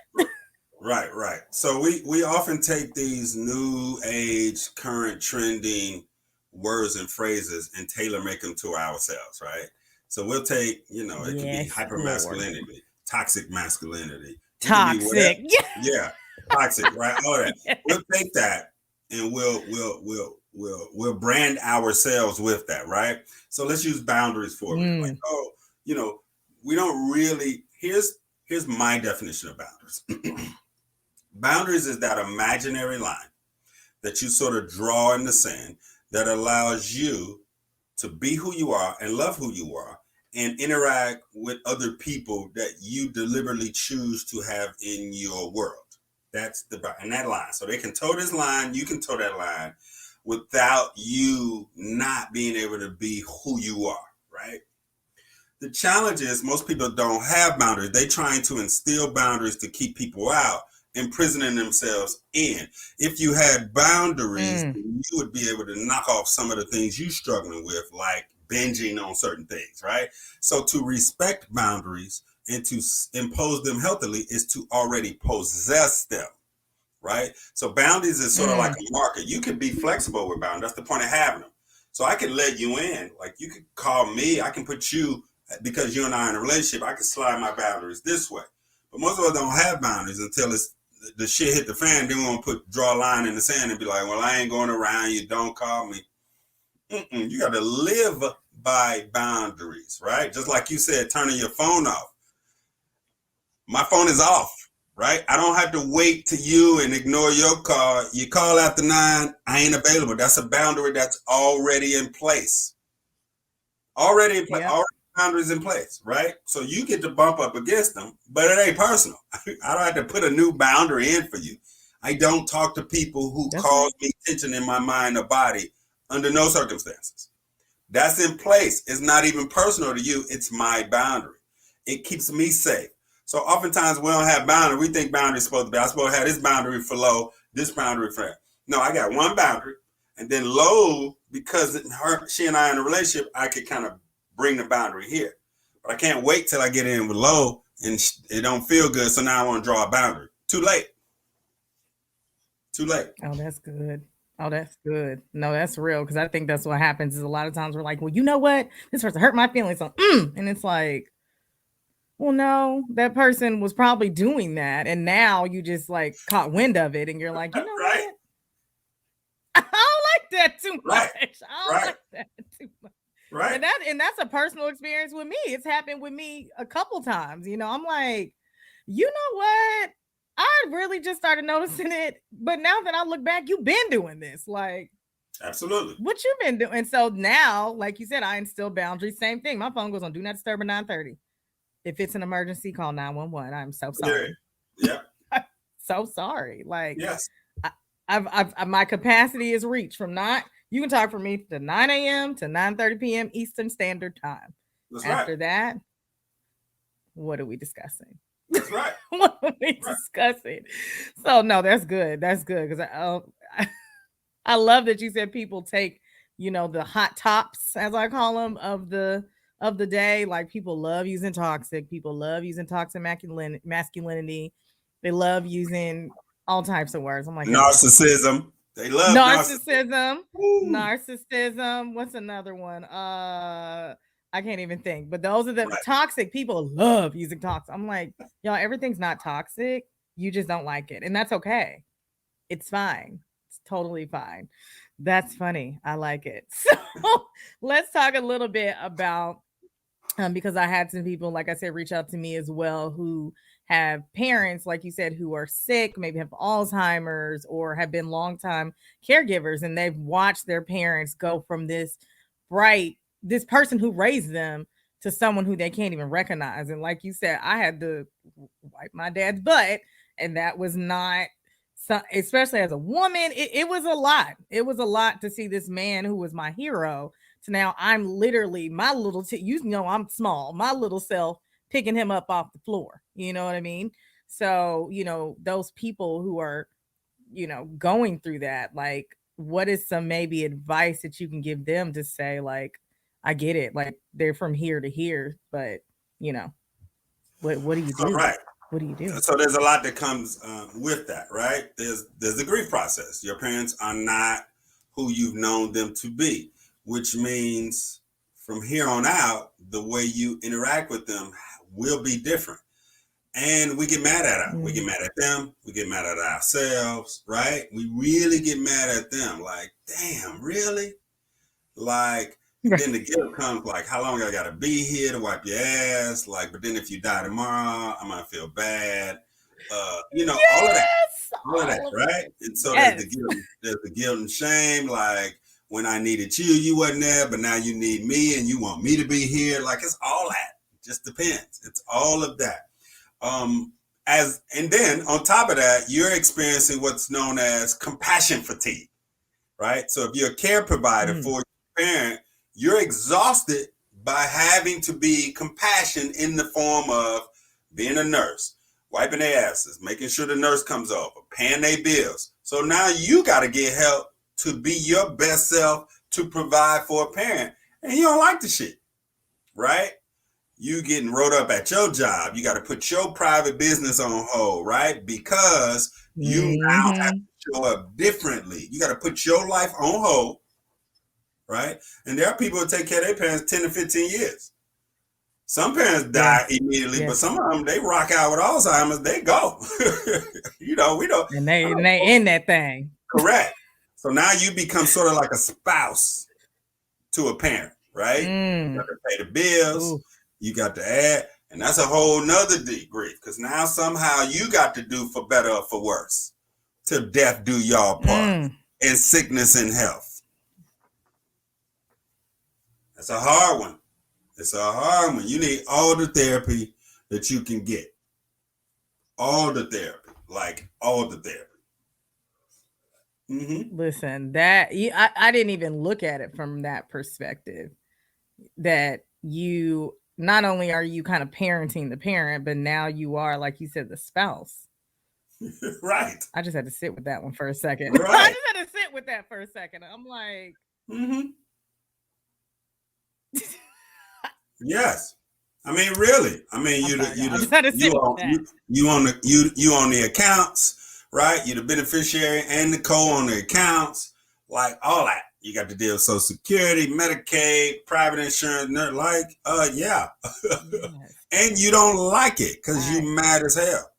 Right, right. So we often take these new age, current trending words and phrases and tailor make them to ourselves, right? So we'll take, it could be Yes, hyper Lord. masculinity, toxic masculinity. It could be whatever. Toxic. Yeah. Yeah, toxic, right? All of that. Yes. We'll take that and we'll brand ourselves with that, right? So let's use boundaries for a minute. Like, Mm, oh, you know, we don't really. Here's my definition of boundaries. Boundaries is that imaginary line that you sort of draw in the sand that allows you to be who you are and love who you are and interact with other people that you deliberately choose to have in your world. That's and that line. So they can toe this line, you can toe that line without you not being able to be who you are, right? The challenge is most people don't have boundaries. They trying to instill boundaries to keep people out, imprisoning themselves in. If you had boundaries, mm, then you would be able to knock off some of the things you struggling with, like binging on certain things, right? So to respect boundaries and to impose them healthily is to already possess them, right? So boundaries is sort of like mm. a marker. You can be flexible with boundaries. That's the point of having them. So I can let you in. Like you could call me. I can put you because you and I are in a relationship. I can slide my boundaries this way. But most of us don't have boundaries until it's the shit hit the fan. Then we want to draw a line in the sand and be like, well, I ain't going around you. Don't call me. You got to live by boundaries, right? Just like you said, turning your phone off. My phone is off, right? I don't have to wait to you and ignore your call. You call after 9, I ain't available. That's a boundary that's already in place. Already in place. Yep. Already boundaries in place, right? So you get to bump up against them, but it ain't personal. I don't have to put a new boundary in for you. I don't talk to people who That's cause right. me tension in my mind or body under no circumstances. That's in place. It's not even personal to you. It's my boundary. It keeps me safe. So oftentimes we don't have boundary. We think boundary is supposed to be, I'm supposed to have this boundary for low, this boundary for that. No, I got one boundary. And then low, because she and I are in a relationship, I could kind of bring the boundary here. But I can't wait till I get in with low and it don't feel good. So now I want to draw a boundary. Too late. Too late. Oh, that's good. Oh, that's good. No, that's real because I think that's what happens is a lot of times we're like, well, you know what? This person hurt my feelings. So, and it's like, well, no, that person was probably doing that. And now you just like caught wind of it and you're like, you know Right. what? I don't like that too much. Right. I don't Right. like that too much. Right. And that's a personal experience with me. It's happened with me a couple times. I'm like, you know what? I really just started noticing it. But now that I look back, you've been doing this. Like, Absolutely. what you been doing? And so now, like you said, I instill boundaries. Same thing. My phone goes on do not disturb at 9:30. If it's an emergency, call 911. I'm so Yeah. sorry. Yeah. So sorry. Like Yes. I, my capacity is reached from not. You can talk for me to 9 a.m. to 9:30 p.m. Eastern Standard Time. That's right. After that, what are we discussing? That's right. What are we Right. discussing? So no, that's good. That's good because I love that you said people take the hot tops as I call them of the day. Like people love using toxic. People love using toxic masculinity. They love using all types of words. I'm like, Narcissism. They love narcissism. narcissism, Woo. narcissism. What's another one? I can't even think. But those are the Right. toxic. People love using toxic. I'm like, y'all, everything's not toxic. You just don't like it, and that's okay. It's fine. It's totally fine. That's funny. I like it. So let's talk a little bit about because I had some people, like I said, reach out to me as well who have parents, like you said, who are sick, maybe have Alzheimer's or have been longtime caregivers, and they've watched their parents go from this person who raised them to someone who they can't even recognize. And like you said, I had to wipe my dad's butt, and that was not. So, especially as a woman, it was a lot. It was a lot to see this man who was my hero. So now I'm literally my little, you know, I'm small, my little self picking him up off the floor. You know what I mean? So, you know, those people who are, you know, going through that, like, what is some maybe advice that you can give them to say, like, I get it, like they're from here to here, but you know, what do you So, do? right. What do you do? So there's a lot that comes with that, right? There's the grief process. Your parents are not who you've known them to be, which means from here on out, the way you interact with them will be different. And we get mad at them. We get Mm. mad at them. We get mad at ourselves, right? We really get mad at them. Like, damn, really? Like, and Right. then the guilt comes like, how long I gotta be here to wipe your ass? Like, but then if you die tomorrow, I'm gonna feel bad. Yes, All of that, all of right? it. And so Yes. there's the guilt and shame. Like when I needed you, you wasn't there, but now you need me and you want me to be here. Like it's all that. It just depends. It's all of that. As and then on top of that, you're experiencing what's known as compassion fatigue, right? So if you're a care provider Mm. for your parent, you're exhausted by having to be compassion in the form of being a nurse, wiping their asses, making sure the nurse comes over, paying their bills. So now you got to get help to be your best self to provide for a parent. And you don't like the shit, right? You getting wrote up at your job. You got to put your private business on hold, right? Because you now have Mhm. to show up differently. You got to put your life on hold, right? And there are people who take care of their parents 10 to 15 years. Some parents die Yes. immediately, but Yes. some of them, they rock out with Alzheimer's, they go. We don't, And I they don't and they know. in that thing. Correct. So now you become sort of like a spouse to a parent, right? You got Mm. to pay the bills, Ooh. you got to add, and that's a whole nother grief because now somehow you got to do for better or for worse. Till death do y'all part, Mm. in sickness and health. That's a hard one. It's a hard one. You need all the therapy that you can get. All the therapy. Like all the therapy. Mm-hmm. Listen, I didn't even look at it from that perspective. That you not only are you kind of parenting the parent, but now you are, like you said, the spouse. Right. I just had to sit with that one for a second. I Right. just had to sit with that for a second. I'm like, Mm-hmm. Yes. I mean, really. I mean, I'm sorry, y'all. I just had to sit with that. you on the accounts, right? You're the beneficiary and the co on the accounts, like all that. You got to deal with Social Security, Medicaid, private insurance, yeah. Yes. And you don't like it because you I mad as hell.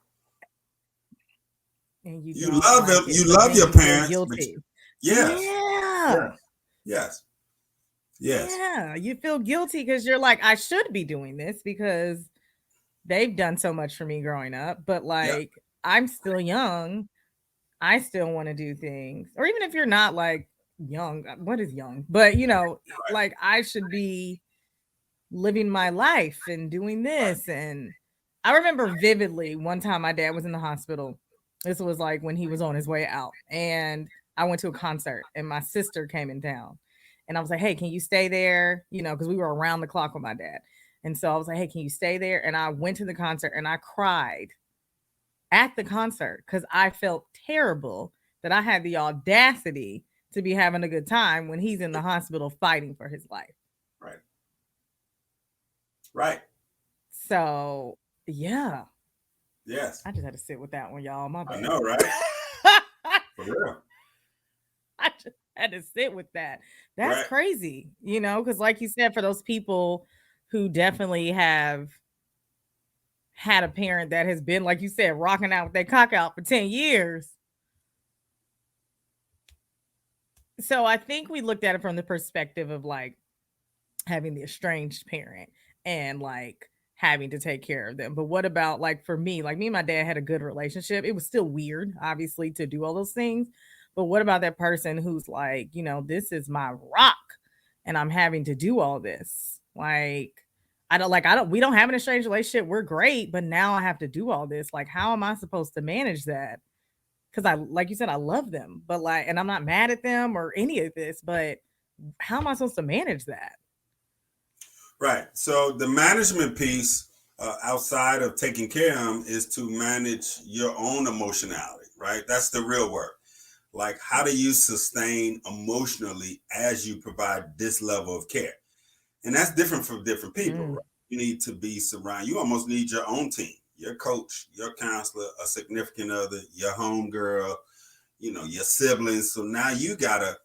and you You don't love them, like you it, but love then your you feel parents, but guilty. yes, Yeah. yes, yes, yes, Yeah. You feel guilty because you're like, I should be doing this because they've done so much for me growing up, but yeah, like I'm still young. I still want to do things. Or even if you're not like young, what is young? But you know, right, like I should be living my life and doing right, this. And I remember vividly one time my dad was in the hospital. This was like when he was on his way out. And I went to a concert and my sister came in town. And I was like, hey, can you stay there? You know, because we were around the clock with my dad. And so I was like, hey, can you stay there? And I went to the concert and I cried at the concert because I felt terrible that I had the audacity to be having a good time when he's in the hospital fighting for his life. right, right. So, yeah, Yes, I just had to sit with that one, y'all. My I bad. know, right? For real, I just had to sit with that. That's right? crazy, you know, because like you said, for those people who definitely have had a parent that has been, like you said, rocking out with their cock out for 10 years. So I think we looked at it from the perspective of like having the estranged parent. and like having to take care of them. But what about like for me, like me and my dad had a good relationship. It was still weird, obviously, to do all those things. But what about that person who's like, this is my rock and I'm having to do all this? Like, we don't have an estranged relationship. We're great, but now I have to do all this. Like, how am I supposed to manage that? Because like you said, I love them, but like, and I'm not mad at them or any of this, but how am I supposed to manage that? Right. So the management piece, outside of taking care of them, is to manage your own emotionality. Right. That's the real work. Like, how do you sustain emotionally as you provide this level of care? And that's different for different people. Right? Mm, You need to be surrounded. You almost need your own team, your coach, your counselor, a significant other, your home girl, your siblings. So now you gotta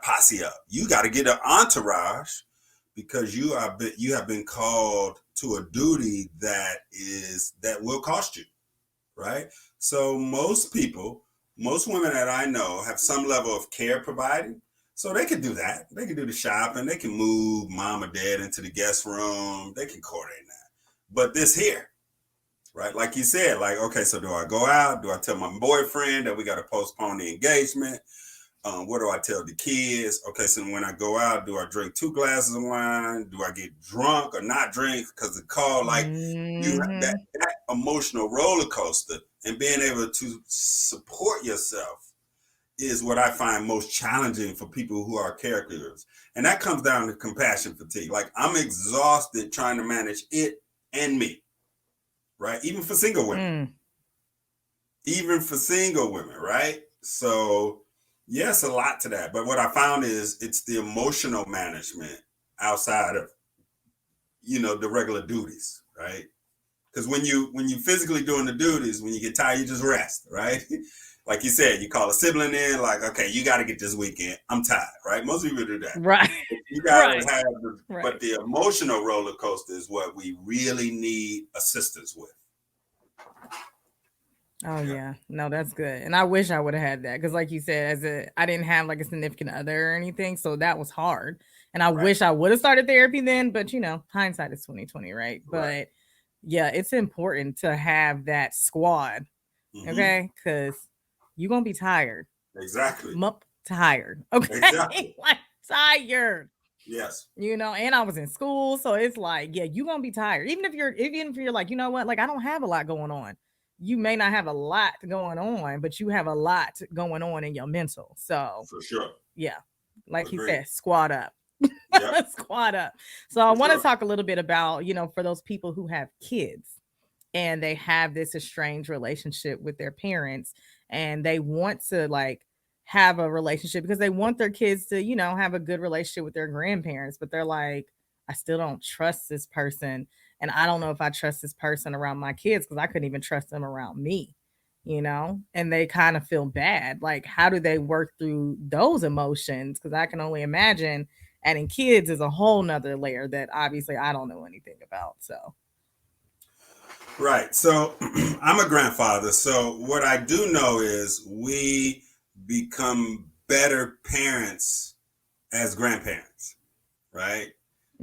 posse up. You gotta get an entourage because you have been called to a duty that will cost you, right? So most women that I know have some level of care provided. So they can do that. They can do the shopping. They can move mom or dad into the guest room. They can coordinate that. But this here, right? Like you said, like, okay, so do I go out? Do I tell my boyfriend that we got to postpone the engagement? What do I tell the kids? Okay, so when I go out, do I drink 2 glasses of wine? Do I get drunk or not drink? Because the call, like, you have that, hmm that emotional roller coaster, and being able to support yourself is what I find most challenging for people who are caregivers. And that comes down to compassion fatigue. Like, I'm exhausted trying to manage it and me, right? Mm. Even for single women, right? So, yes, a lot to that. But what I found is it's the emotional management outside of, the regular duties, right? Because when you physically doing the duties, when you get tired, you just rest, right? Like you said, you call a sibling in, like, okay, you got to get this weekend. I'm tired, right? Most people do that. Right. You got to Right. have, but Right. the emotional roller coaster is what we really need assistance with. Oh Yeah, yeah. No, that's good. And I wish I would have had that because like you said, I didn't have like a significant other or anything, so that was hard. And I right, wish I would have started therapy then, but hindsight is 2020, right? right. But yeah, it's important to have that squad, Hmm. okay? Cuz you're going to be tired. Exactly, Tired. Okay? exactly. Like tired. Yes. And I was in school, so it's like, yeah, you're gonna be tired. Even if you're like, you know what, like I don't have a lot going on. You may not have a lot going on, but you have a lot going on in your mental. So For sure. yeah, like he Agreed. said, squat up. Yep. Squat up. So I For want to sure. talk a little bit about, for those people who have kids and they have this estranged relationship with their parents and they want to like have a relationship because they want their kids to, have a good relationship with their grandparents, but they're like, I still don't trust this person. And I don't know if I trust this person around my kids because I couldn't even trust them around me, and they kind of feel bad. Like, how do they work through those emotions? Because I can only imagine adding kids is a whole nother layer that obviously I don't know anything about. So, Right. So I'm a grandfather. So what I do know is we become better parents as grandparents, right?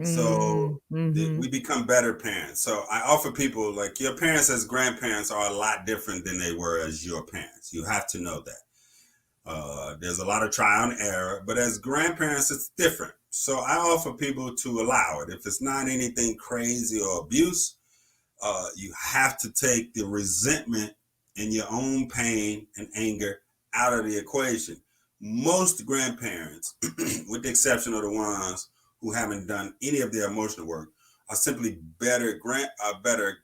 So mm-hmm. we become better parents. So I offer people, like, your parents as grandparents are a lot different than they were as your parents. You have to know that. There's a lot of trial and error, but as grandparents, it's different. So I offer people to allow it. If it's not anything crazy or abuse, you have to take the resentment and your own pain and anger out of the equation. Most grandparents, with the exception of the ones who haven't done any of their emotional work, are simply better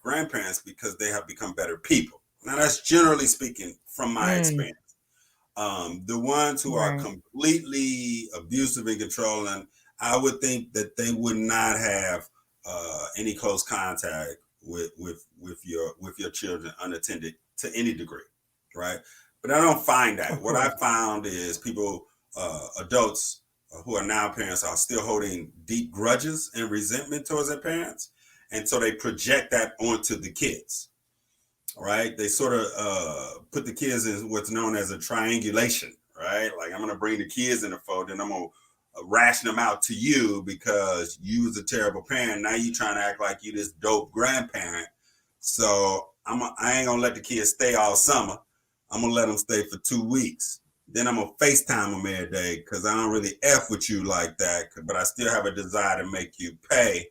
grandparents because they have become better people. Now, that's generally speaking from my Mm, experience. The ones who are right. completely abusive and controlling, I would think that they would not have any close contact with your children unattended to any degree, right? But I don't find that. Of What I course. found is people, adults who are now parents, are still holding deep grudges and resentment towards their parents, and so they project that onto the kids, right? They sort of put the kids in what's known as a triangulation, right? Like, I'm gonna bring the kids in the fold, and I'm gonna ration them out to you because you was a terrible parent. Now you trying to act like you this dope grandparent. So I ain't gonna let the kids stay all summer. I'm gonna let them stay for 2 weeks. Then I'm gonna FaceTime them every day because I don't really F with you like that. But I still have a desire to make you pay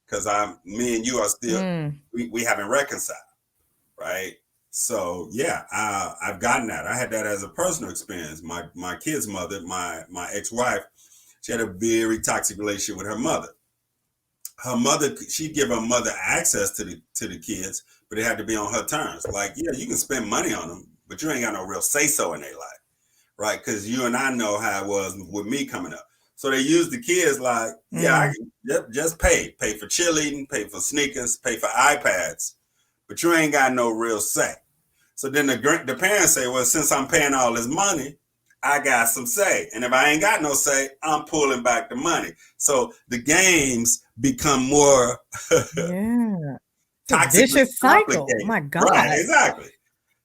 because me and you are still we haven't reconciled, right? So yeah, I've gotten that. I had that as a personal experience. My kid's mother, my ex-wife, she had a very toxic relationship with her mother. Her mother, she'd give her mother access to the kids, but it had to be on her terms. Like, yeah, you can spend money on them, but you ain't got no real say so in their life, right? Because you and I know how it was with me coming up. So they used the kids like, yeah, I can just pay for cheerleading, pay for sneakers, pay for iPads, but you ain't got no real say. So then the parents say, well, since I'm paying all this money, I got some say. And if I ain't got no say, I'm pulling back the money. So the games become more toxic, vicious cycle. My God. Right, exactly.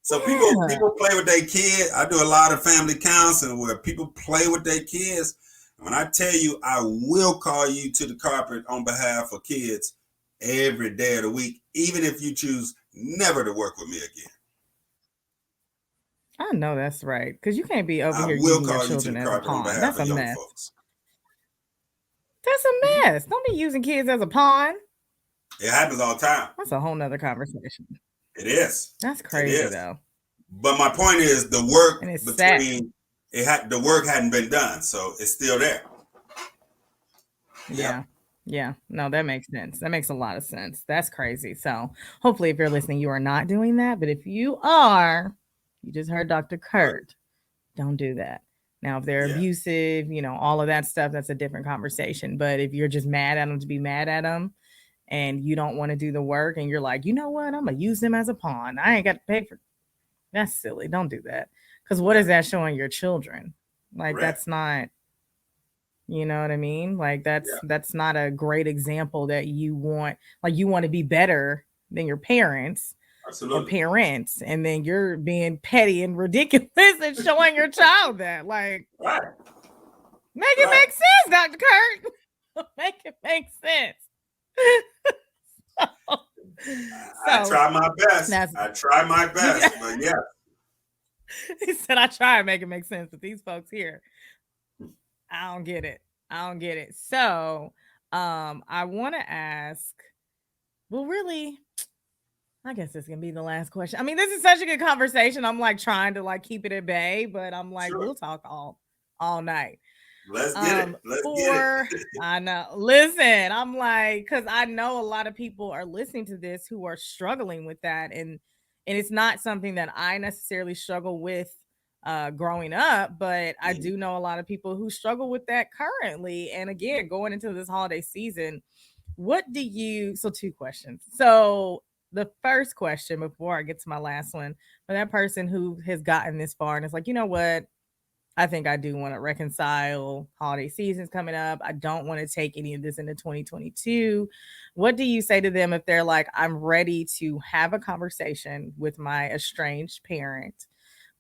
So people play with their kids. I do a lot of family counseling where people play with their kids. When I tell you, I will call you to the carpet on behalf of kids every day of the week, even if you choose never to work with me again. I know that's right, because you can't be over I here will using your call you to children the as a carpet on pawn. behalf That's of a young mess. folks. That's a mess. Don't be using kids as a pawn. It happens all the time. That's a whole nother conversation. It is. That's It crazy is. though. But my point is the work And it's sad. between the work hadn't been done, so it's still there. Yeah. Yeah. No, that makes sense. That makes a lot of sense. That's crazy. So hopefully if you're listening, you are not doing that. But if you are, you just heard Dr. Kurt. Don't do that. Now, if they're abusive, all of that stuff, that's a different conversation. But if you're just mad at them to be mad at them and you don't want to do the work and you're like, you know what, I'm going to use them as a pawn. I ain't got to pay for. That's silly. Don't do that. Because what is that showing your children? Like, that's not, you know what I mean? Like, that's not a great example that you want. Like, you want to be better than your parents. Absolutely. Or parents, and then you're being petty and ridiculous and showing your child that. Like, make it make sense, Dr. Kurt. Make it make sense. I try my best. But yeah. He said, I try to make it make sense, but these folks here, I don't get it. So, I want to ask, well, really, I guess this can be the last question. I mean, this is such a good conversation. I'm like trying to like keep it at bay, but I'm like, we'll talk all night. Let's get it. I know. Listen, I'm like, because I know a lot of people are listening to this who are struggling with that, and it's not something that I necessarily struggle with growing up, but I do know a lot of people who struggle with that currently. And again, going into this holiday season, so 2 questions. So the first question before I get to my last one, for that person who has gotten this far and it's like, you know what? I think I do want to reconcile. Holiday season's coming up. I don't want to take any of this into 2022. What do you say to them if they're like, I'm ready to have a conversation with my estranged parent,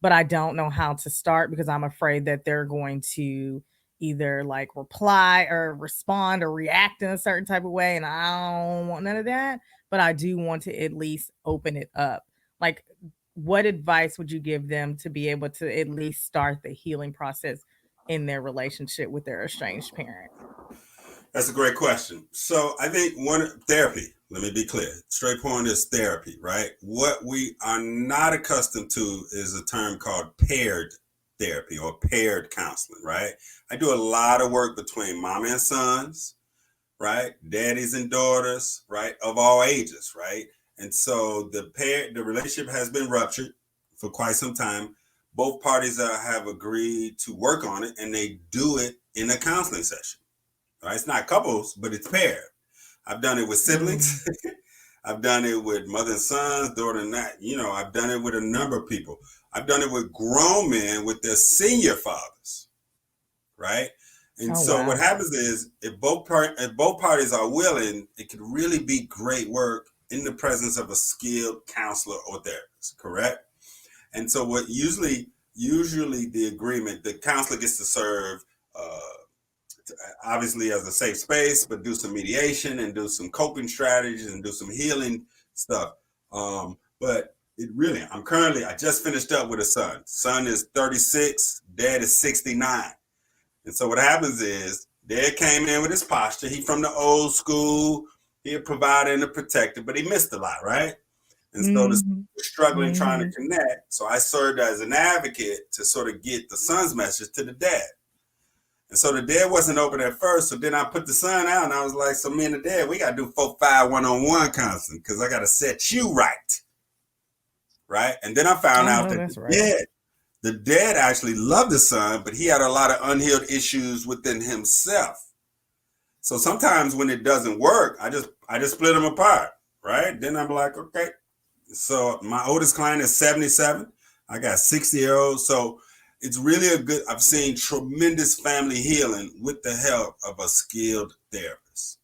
but I don't know how to start because I'm afraid that they're going to either like reply or respond or react in a certain type of way. And I don't want none of that, but I do want to at least open it up. Like, what advice would you give them to be able to at least start the healing process in their relationship with their estranged parent? That's a great question. So I think therapy, let me be clear. Straight point is therapy, right? What we are not accustomed to is a term called paired therapy or paired counseling, right? I do a lot of work between mom and sons, right? Daddies and daughters, right? Of all ages, right? And so the relationship has been ruptured for quite some time. Both parties have agreed to work on it, and they do it in a counseling session. Right? It's not couples, but it's paired. I've done it with siblings. I've done it with mother and sons, daughter and that. I've done it with a number of people. I've done it with grown men with their senior fathers, right? And what happens is if both parties are willing, it could really be great work in the presence of a skilled counselor or therapist, correct? And so what usually the agreement, the counselor gets to serve obviously as a safe space, but do some mediation and do some coping strategies and do some healing stuff. But it really, I just finished up with a son. Son is 36, dad is 69. And so what happens is dad came in with his posture. He from the old school, he a provider and a protector, but he missed a lot, right? And so the Mhm. struggling trying to Mhm. connect. So I served as an advocate to sort of get the son's message to the dad. And so the dad wasn't open at first. So then I put the son out and I was like, so me and the dad, we got to do 4-5 one-on-one counseling because I got to set you right. Right. And then I found I out know that that's right. the dad actually loved the son, but he had a lot of unhealed issues within himself. So sometimes when it doesn't work, I just split them apart. Right. Then I'm like, okay. So my oldest client is 77. I got 60-year-olds. So it's really I've seen tremendous family healing with the help of a skilled therapist.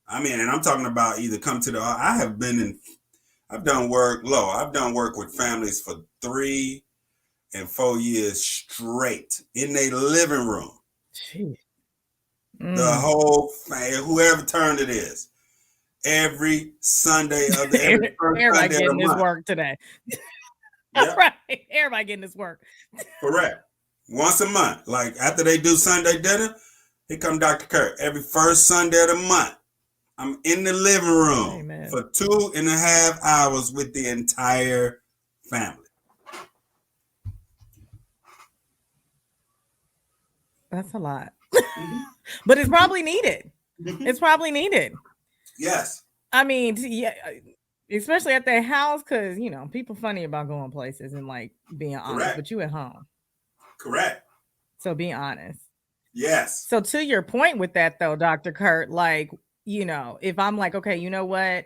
I mean, and I'm talking about either come to I've done work with families for 3 and 4 years straight in their living room. Jeez. The Mm. whole family, whoever turn it is, every first Everybody Sunday of the getting this month. work today. Yep. Right. Everybody getting this work. Correct. Once a month. Like after they do Sunday dinner, here come Dr. Kurt. Every first Sunday of the month, I'm in the living room Amen. for 2.5 hours with the entire family. That's a lot. Mm-hmm. But it's probably needed. Mm-hmm. It's probably needed. Yes. I mean, yeah, especially at their house, because people funny about going places and like being honest, Correct. but you at home. Correct. So be honest. Yes. So to your point with that though, Dr. Kurt, like, if I'm like, okay, you know what?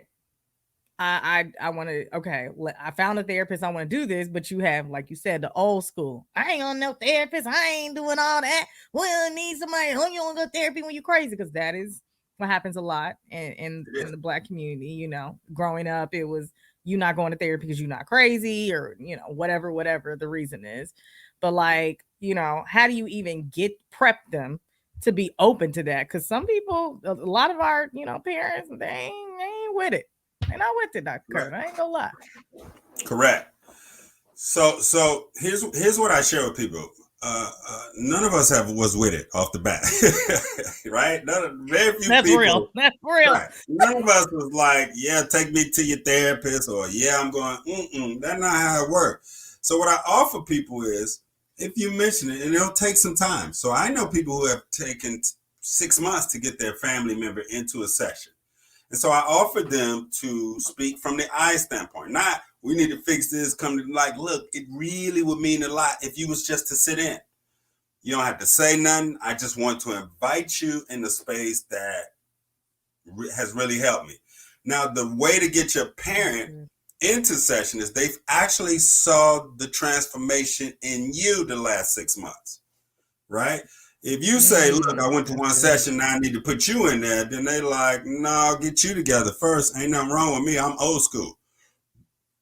I want to, okay, I found a therapist. I want to do this, but you have, like you said, the old school. I ain't on no therapist. I ain't doing all that. Well, I need somebody. Oh, you want to go therapy when you're crazy, because that is what happens a lot It in is. the Black community. Growing up, it was you not going to therapy because you're not crazy, or whatever the reason is. But like, how do you even prep them to be open to that? Because some people, a lot of our parents, they ain't with it. And I went to Dr. Kurt. Correct. I ain't gonna lie. Correct. So here's what I share with people. None of us was with it off the bat, right? Very few That's real. people. That's real. Right. None of us was like, yeah, take me to your therapist, or yeah, I'm going. That's not how it works. So what I offer people is, if you mention it, and it'll take some time. So I know people who have taken 6 months to get their family member into a session. And so I offered them to speak from the I standpoint. Not, we need to fix this, come to like, look, it really would mean a lot if you was just to sit in. You don't have to say nothing. I just want to invite you in the space that has really helped me. Now, the way to get your parent into session is they've actually saw the transformation in you the last 6 months, right? If you say, look, I went to one session, now I need to put you in there, then they like, no, I'll get you together first. Ain't nothing wrong with me. I'm old school.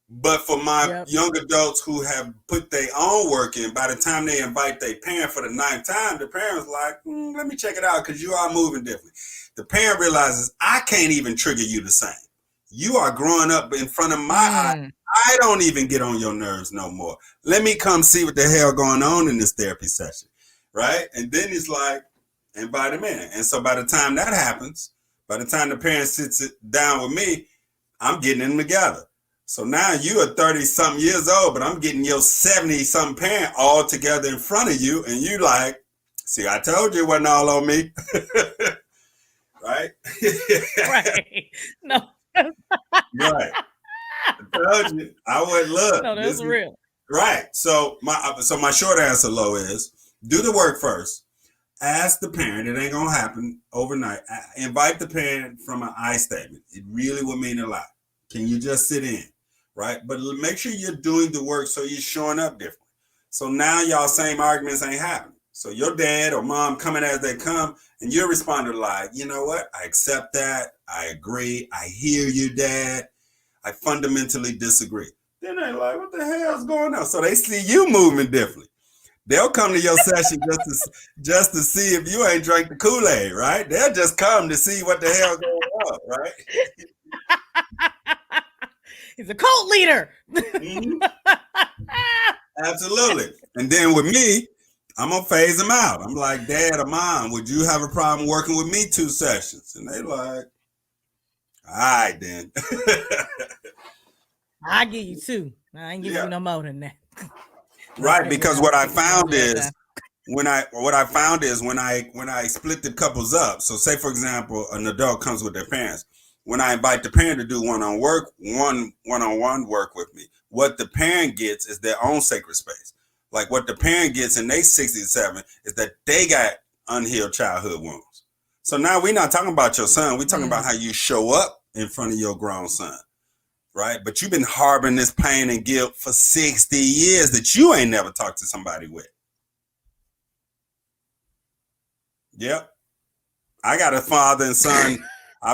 But for my Yep. young adults who have put their own work in, by the time they invite their parent for the 9th time, the parent's like, let me check it out because you are moving differently. The parent realizes, I can't even trigger you the same. You are growing up in front of my eyes. I don't even get on your nerves no more. Let me come see what the hell going on in this therapy session. Right? And then it's like, invite him in. And so by the time that happens, by the time the parent sits down with me, I'm getting them together. So now you are 30-something years old, but I'm getting your 70-something parent all together in front of you. And you like, see, I told you it wasn't all on me. Right? Right. No. Right. I told you. I would look. No, that's real. Right. So my short answer, Lo, is do the work first. Ask the parent. It ain't gonna happen overnight. Invite the parent from an I statement. It really will mean a lot. Can you just sit in, right? But make sure you're doing the work so you're showing up different. So now y'all same arguments ain't happening. So your dad or mom coming as they come, and you're responding like, you know what? I accept that. I agree. I hear you, Dad. I fundamentally disagree. Then they're like, what the hell's going on? So they see you moving differently. They'll come to your session just to see if you ain't drank the Kool-Aid, right? They'll just come to see what the hell going on, right? He's a cult leader. Mm-hmm. Absolutely. And then with me, I'm gonna phase them out. I'm like, Dad or Mom, would you have a problem working with me 2 sessions? And they like, all right then. I give you 2. I ain't giving Yeah. you no more than that. Right. Okay, Because well, what I take your found money at is that. when I split the couples up. So say for example, an adult comes with their parents. When I invite the parent to do one-on-one work with me, what the parent gets is their own sacred space. Like what the parent gets in their 67 is that they got unhealed childhood wounds. So now we're not talking about your son. We're talking about Mm. how you show up in front of your grown son, right? But you've been harboring this pain and guilt for 60 years that you ain't never talked to somebody with. Yep. I got a father and son. I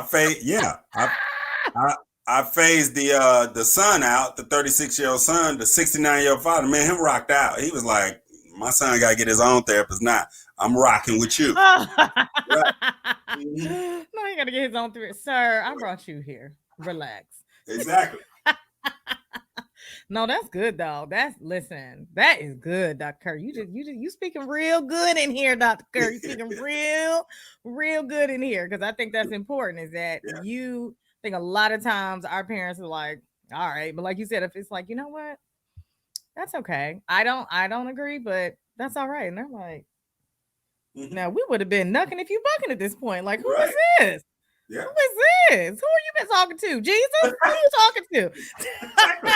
I phased the son out, the 36-year-old son, the 69-year-old father. Man, him rocked out. He was like, my son got to get his own therapist now. I'm rocking with you. Oh. Right. Mm-hmm. No, he got to get his own through it. Sir, I brought you here. Relax. Exactly. No, that's good though. Listen, that is good, Dr. Kerr. You speaking real good in here, Dr. Kerr. You speaking real good in here. Cause I think that's important is that Yeah. you think a lot of times our parents are like, all right, but like you said, if it's like, you know what? That's okay. I don't agree, but that's all right. And they're like, Mm-hmm. now we would have been knucking if you bucking at this point. Like, who is Right. this? Yeah. Who is this? Who are you been talking to? Jesus? Who are you talking to? Exactly.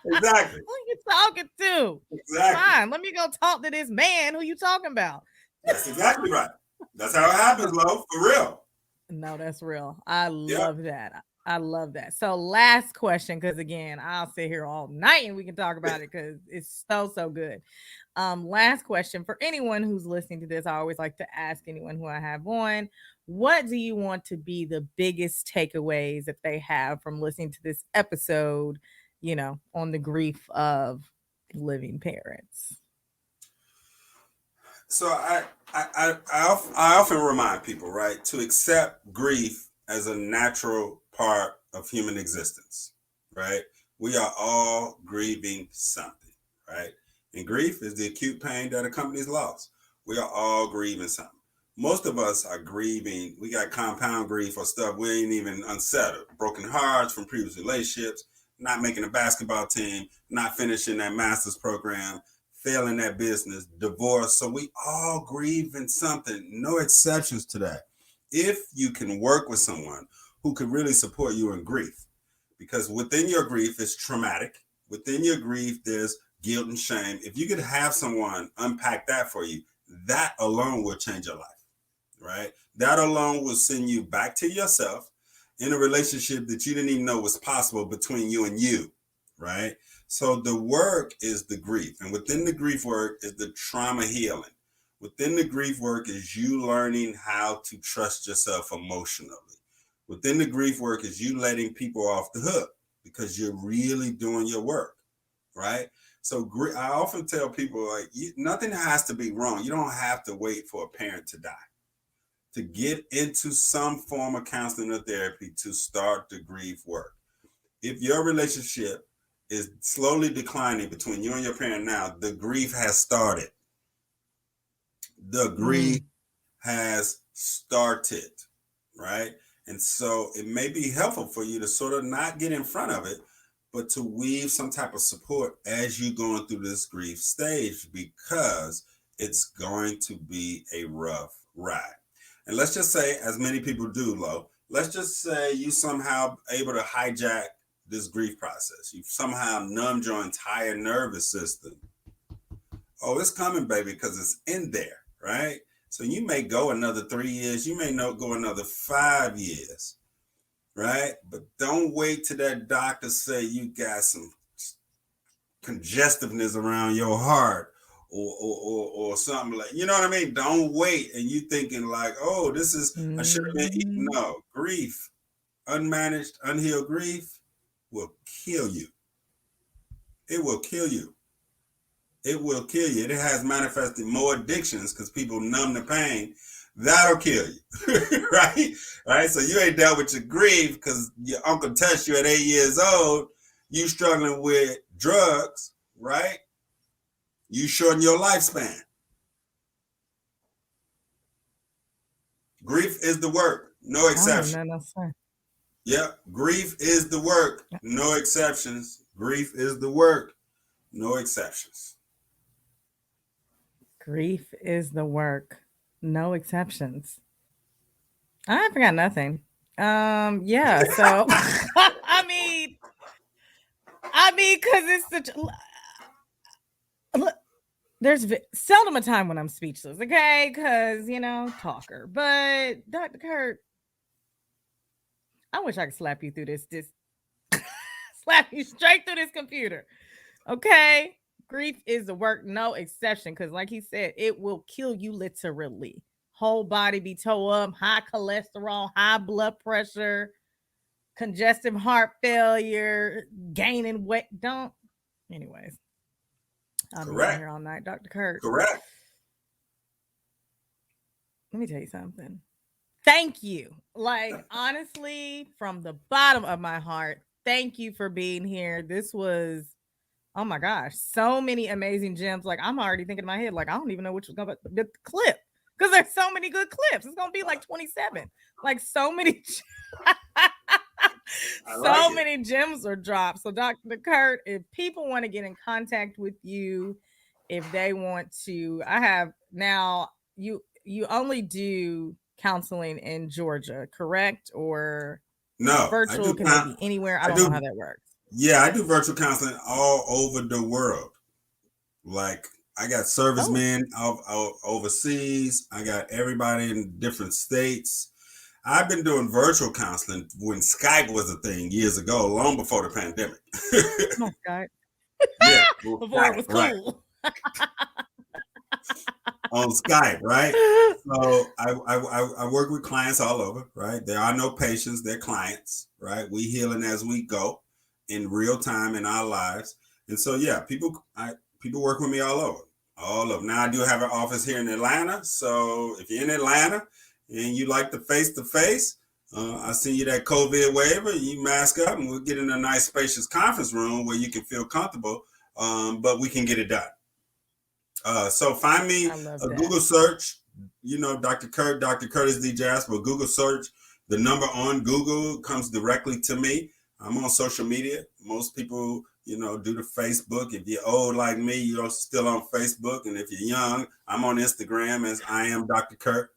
Exactly. Who you talking to? Exactly. Fine, let me go talk to this man. Who you talking about? That's exactly right. That's how it happens, Lo, for real. No, that's real. I Yeah. love that. I love that. So, last question, because again, I'll sit here all night and we can talk about it because it's so good. Last question for anyone who's listening to this. I always like to ask anyone who I have on, what do you want to be the biggest takeaways that they have from listening to this episode, on the grief of living parents? So I often remind people, right, to accept grief as a natural part of human existence, right? We are all grieving something, right? And grief is the acute pain that accompanies loss. We are all grieving something. Most of us are grieving. We got compound grief or stuff we ain't even unsettled. Broken hearts from previous relationships, not making a basketball team, not finishing that master's program, failing that business, divorce. So we all grieve in something, no exceptions to that. If you can work with someone who can really support you in grief, because within your grief is traumatic, within your grief there's guilt and shame. If you could have someone unpack that for you, that alone will change your life, right? That alone will send you back to yourself in a relationship that you didn't even know was possible between you and you, right? So the work is the grief. And within the grief work is the trauma healing. Within the grief work is you learning how to trust yourself emotionally. Within the grief work is you letting people off the hook because you're really doing your work, right? So I often tell people like nothing has to be wrong. You don't have to wait for a parent to die to get into some form of counseling or therapy to start the grief work. If your relationship is slowly declining between you and your parent now, the grief has started. The grief Mm. has started, right? And so it may be helpful for you to sort of not get in front of it, but to weave some type of support as you're going through this grief stage because it's going to be a rough ride. And let's just say, as many people do, Lo, let's just say you somehow able to hijack this grief process. You've somehow numbed your entire nervous system. Oh, it's coming, baby, because it's in there, right? So you may go another 3 years. You may not go another 5 years, right? But don't wait till that doctor say you got some congestiveness around your heart or something like, you know what I mean? Don't wait and you thinking like, oh, this is, I should have been eating. Mhm. No, grief, unmanaged, unhealed grief will kill you. It will kill you. It will kill you. It has manifested more addictions because people numb the pain. That'll kill you, right? Right. So you ain't dealt with your grief because your uncle touched you at 8 years old. You struggling with drugs, right? You shorten your lifespan. Grief is the work, no I don't have exception. nothing else to say. Yep, grief is the work, no exceptions. Grief is the work, no exceptions. Grief is the work. No exceptions. I forgot nothing. Yeah, so because it's such look, there's seldom a time when I'm speechless, okay? Because talker. But Dr. Kurt, I wish I could slap you through this slap you straight through this computer. Okay? Grief is the work, no exception. Because, like he said, it will kill you literally. Whole body be toe up, high cholesterol, high blood pressure, congestive heart failure, gaining weight. Don't. Anyways, I'll be on Correct. here all night. Dr. Kurt, Correct. let me tell you something. Thank you. Like, honestly, from the bottom of my heart, thank you for being here. This was, oh my gosh, so many amazing gems. Like, I'm already thinking in my head, like, I don't even know which was going to be the clip because there's so many good clips. It's going to be like 27. Like, so many. So many gems are dropped. So, Dr. Kurt, if people want to get in contact with you, if they want to, I have now, you only do counseling in Georgia, correct? Or No, I virtual? do. Can they be anywhere? I I don't know how do. that works. Yeah, I do virtual counseling all over the world. Like I got Oh, servicemen overseas. I got everybody in different states. I've been doing virtual counseling when Skype was a thing years ago, long before the pandemic. come on, Scott. Yeah, well, Before it Skype, was right? cool. On Skype, right? So I work with clients all over, right? There are no patients, they're clients, right? We healing as we go in real time in our lives. And so yeah, people work with me all over. All of now I do have an office here in Atlanta. So if you're in Atlanta and you like the face to face, I send you that COVID waiver, you mask up and we'll get in a nice spacious conference room where you can feel comfortable. But we can get it done. So find me I love a that. Google search, Dr. Kurt, Dr. Curtis D. Jasper, Google search. The number on Google comes directly to me. I'm on social media. Most people, do the Facebook. If you're old like me, you're still on Facebook. And if you're young, I'm on Instagram as I am Dr. Kurt.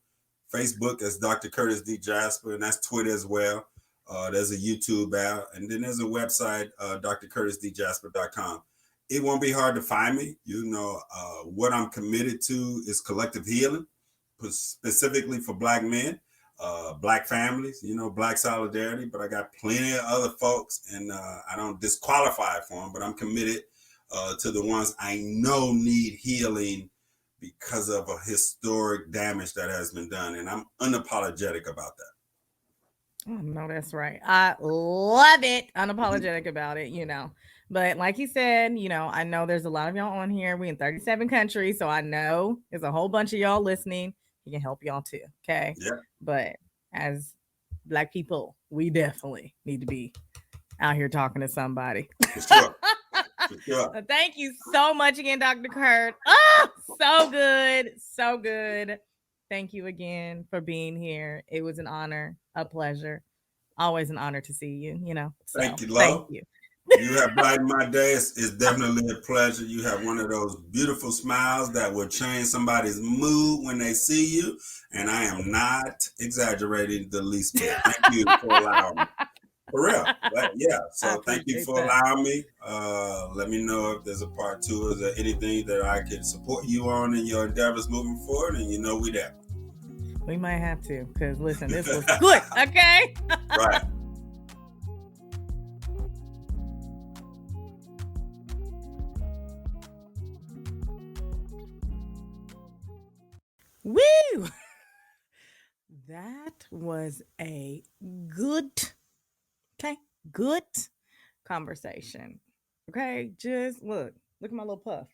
Facebook as Dr. Curtis D. Jasper, and that's Twitter as well. There's a YouTube app, and then there's a website, drcurtisdjasper.com. It won't be hard to find me. What I'm committed to is collective healing, specifically for Black men, Black families, Black solidarity. But I got plenty of other folks, and I don't disqualify for them, but I'm committed to the ones I know need healing because of a historic damage that has been done. And I'm unapologetic about Oh, no, that's right. I love it. that. Unapologetic about it, But like he said, I know there's a lot of y'all on here. We in 37 countries, so I know there's a whole bunch of y'all listening. He can help y'all too. Okay. Yeah, But as Black people, we definitely need to be out here talking to somebody. for sure. For sure. Thank you so much again, Dr. Kurt. Oh, so good. So good. Thank you again for being here. It was an honor, a pleasure. Always an honor to see you. Thank So you, thank Lo. you. You have brightened my day. It's definitely a pleasure. You have one of those beautiful smiles that will change somebody's mood when they see you. And I am not exaggerating the least bit. Thank you for allowing me. For real. But yeah. I So thank you appreciate for that. allowing me. Let me know if there's a part two. Is there anything that I can support you on in your endeavors moving forward? And we there. We might have to, because listen, this was good. Okay. Right. Woo! That was a good, okay, good conversation. Okay, just look at my little puff.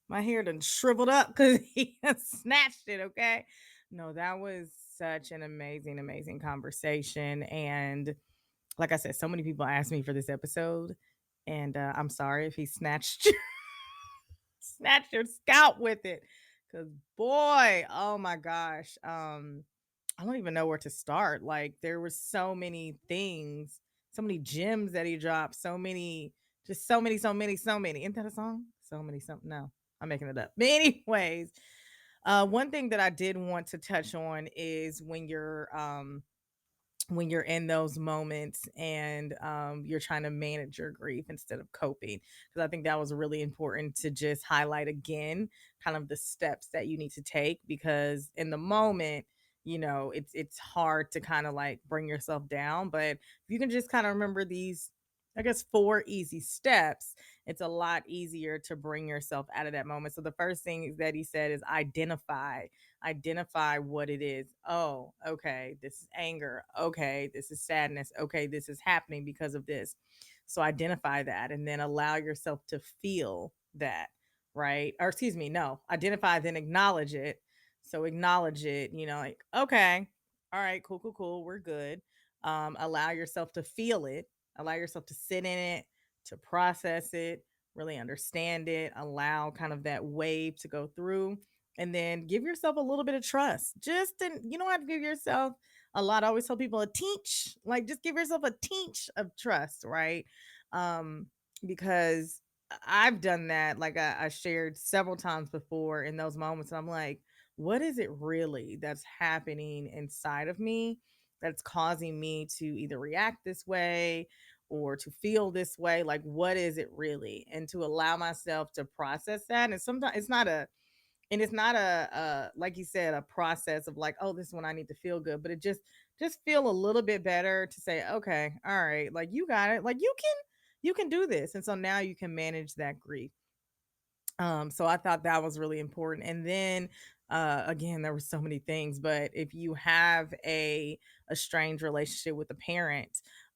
My hair done shriveled up because he snatched it, okay? No, that was such an amazing, amazing conversation. And like I said, so many people asked me for this episode. And I'm sorry if he snatched snatched your scalp with it. Cause boy, oh my gosh. I don't even know where to start. Like there were so many things, so many gems that he dropped, so many, just so many, so many, so many. Isn't that a song? So many, something. No, I'm making it up. But anyways, one thing that I did want to touch on is when you're in those moments and you're trying to manage your grief instead of coping, because I think that was really important to just highlight again kind of the steps that you need to take, because in the moment, it's hard to kind of like bring yourself down, but if you can just kind of remember these, I guess, four easy steps, it's a lot easier to bring yourself out of that moment. So the first thing is that he said is identify what it is. Oh, okay, this is anger. Okay, this is sadness. Okay, this is happening because of this. So identify that and then allow yourself to feel that, right? Or excuse me, no, identify, then acknowledge it. So acknowledge it, like, okay, all right, cool, cool, cool, we're good. Allow yourself to feel it, allow yourself to sit in it, to process it, really understand it, allow kind of that wave to go through, and then give yourself a little bit of trust. You don't have to give yourself a lot. I always tell people a teach, like just give yourself a teach of trust, right? Um, because I've done that, like I shared several times before in those moments. I'm like, what is it really that's happening inside of me that's causing me to either react this way or to feel this way? Like, what is it really? And to allow myself to process that. And sometimes it's not a like you said, a process of like, oh, this one I need to feel good, but it just feel a little bit better to say, okay, all right, like you got it, like you can do this. And so now you can manage that grief. So I thought that was really important. And then again, there were so many things, but if you have a strange relationship with a parent,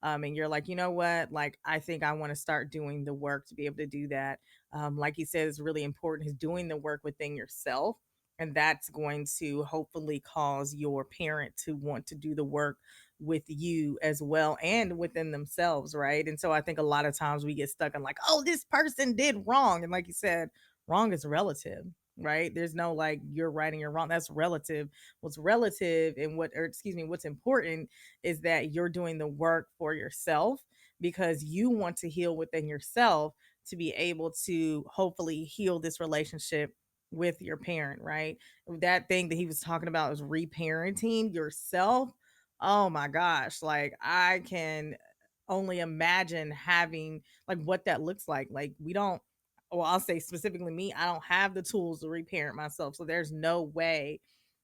and you're like, you know what, like I think I want to start doing the work to be able to do that. Like you said, is really important is doing the work within yourself. And that's going to hopefully cause your parent to want to do the work with you as well and within themselves, right? And so I think a lot of times we get stuck in like, oh, this person did wrong. And like you said, wrong is relative, right? There's no like you're right and you're wrong. That's relative. What's relative and or excuse me, what's important is that you're doing the work for yourself because you want to heal within yourself to be able to hopefully heal this relationship with your parent, right? That thing that he was talking about is reparenting yourself. Oh my gosh, like I can only imagine having like what that looks like. Like we don't, well, I'll say specifically me, I don't have the tools to reparent myself. So there's no way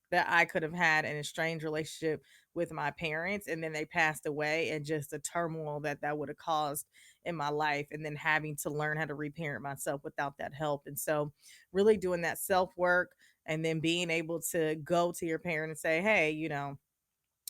that I could have had an estranged relationship with my parents and then they passed away, and just the turmoil that that would have caused in my life, and then having to learn how to reparent myself without that help. And so really doing that self work and then being able to go to your parent and say, hey,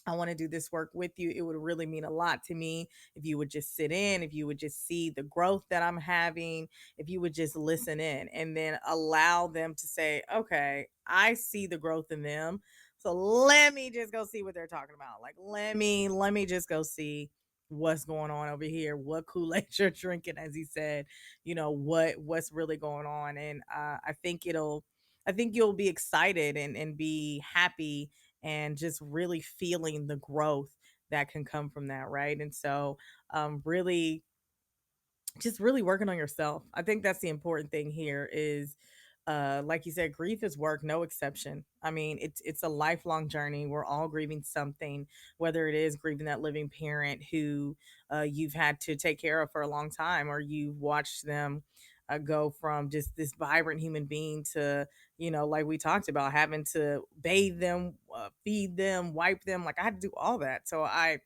I want to do this work with you. It would really mean a lot to me if you would just sit in, if you would just see the growth that I'm having, if you would just listen in and then allow them to say, okay, I see the growth in them. So let me just go see what they're talking about. Like let me just go see what's going on over here, what Kool-Aid you're drinking, as he said, what's really going on. And I think you'll be excited and be happy and just really feeling the growth that can come from that, right? And so really just really working on yourself. I think that's the important thing here is like you said, grief is work, no exception. I mean, it's a lifelong journey. We're all grieving something, whether it is grieving that living parent who you've had to take care of for a long time, or you've watched them go from just this vibrant human being to, like we talked about, having to bathe them, feed them, wipe them. Like I had to do all that. So I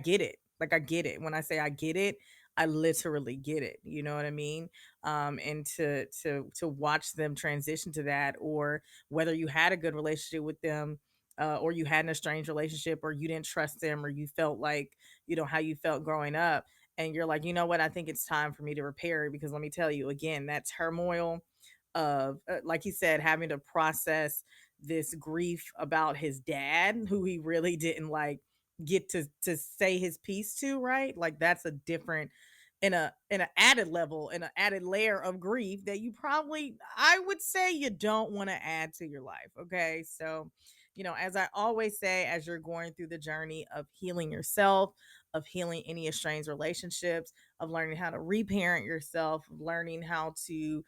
get it. Like I get it. When I say I get it, I literally get it. You know what I mean? And to watch them transition to that, or whether you had a good relationship with them, or you had an estranged relationship, or you didn't trust them, or you felt like how you felt growing up, and you're like, you know what, I think it's time for me to repair it, because let me tell you again, that turmoil, of like he said, having to process this grief about his dad, who he really didn't like get to say his piece to, right? Like that's a different in a added level, in an added layer of grief that you probably, I would say, you don't want to add to your life. Okay. So, as I always say, as you're going through the journey of healing yourself, of healing any estranged relationships, of learning how to reparent yourself, of learning how to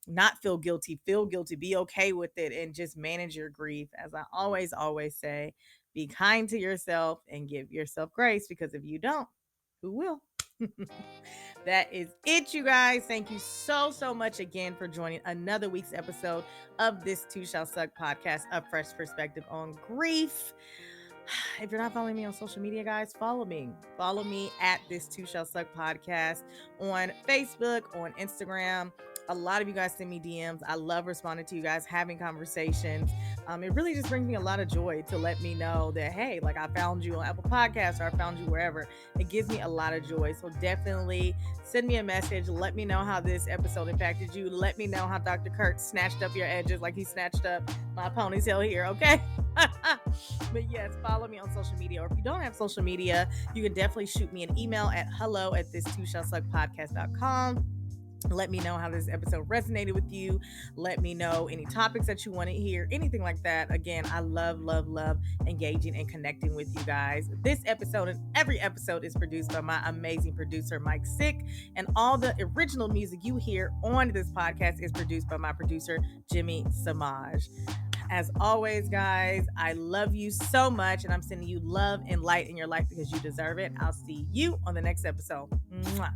not feel guilty, be okay with it, and just manage your grief. As I always say, be kind to yourself and give yourself grace, because if you don't, who will? That is it, you guys. Thank you so much again for joining another week's episode of this Too Shall Suck podcast, a fresh perspective on grief. If you're not following me on social media, guys, follow me. Follow me at this Two Shall Suck podcast on Facebook, on Instagram. A lot of you guys send me DMs. I love responding to you guys, having conversations. It really just brings me a lot of joy to let me know that, hey, like I found you on Apple Podcasts or I found you wherever. It gives me a lot of joy. So definitely send me a message. Let me know how this episode impacted you. Let me know how Dr. Kurt snatched up your edges like he snatched up my ponytail here, okay? But yes, follow me on social media. Or if you don't have social media, you can definitely shoot me an email at hello@this2shallsuckpodcast.com. Let me know how this episode resonated with you. Let me know any topics that you want to hear, anything like that. Again, I love engaging and connecting with you guys. This episode and every episode is produced by my amazing producer, Mike Sick. And all the original music you hear on this podcast is produced by my producer, Jimmy Samaj. As always, guys, I love you so much, and I'm sending you love and light in your life because you deserve it. I'll see you on the next episode. Mwah.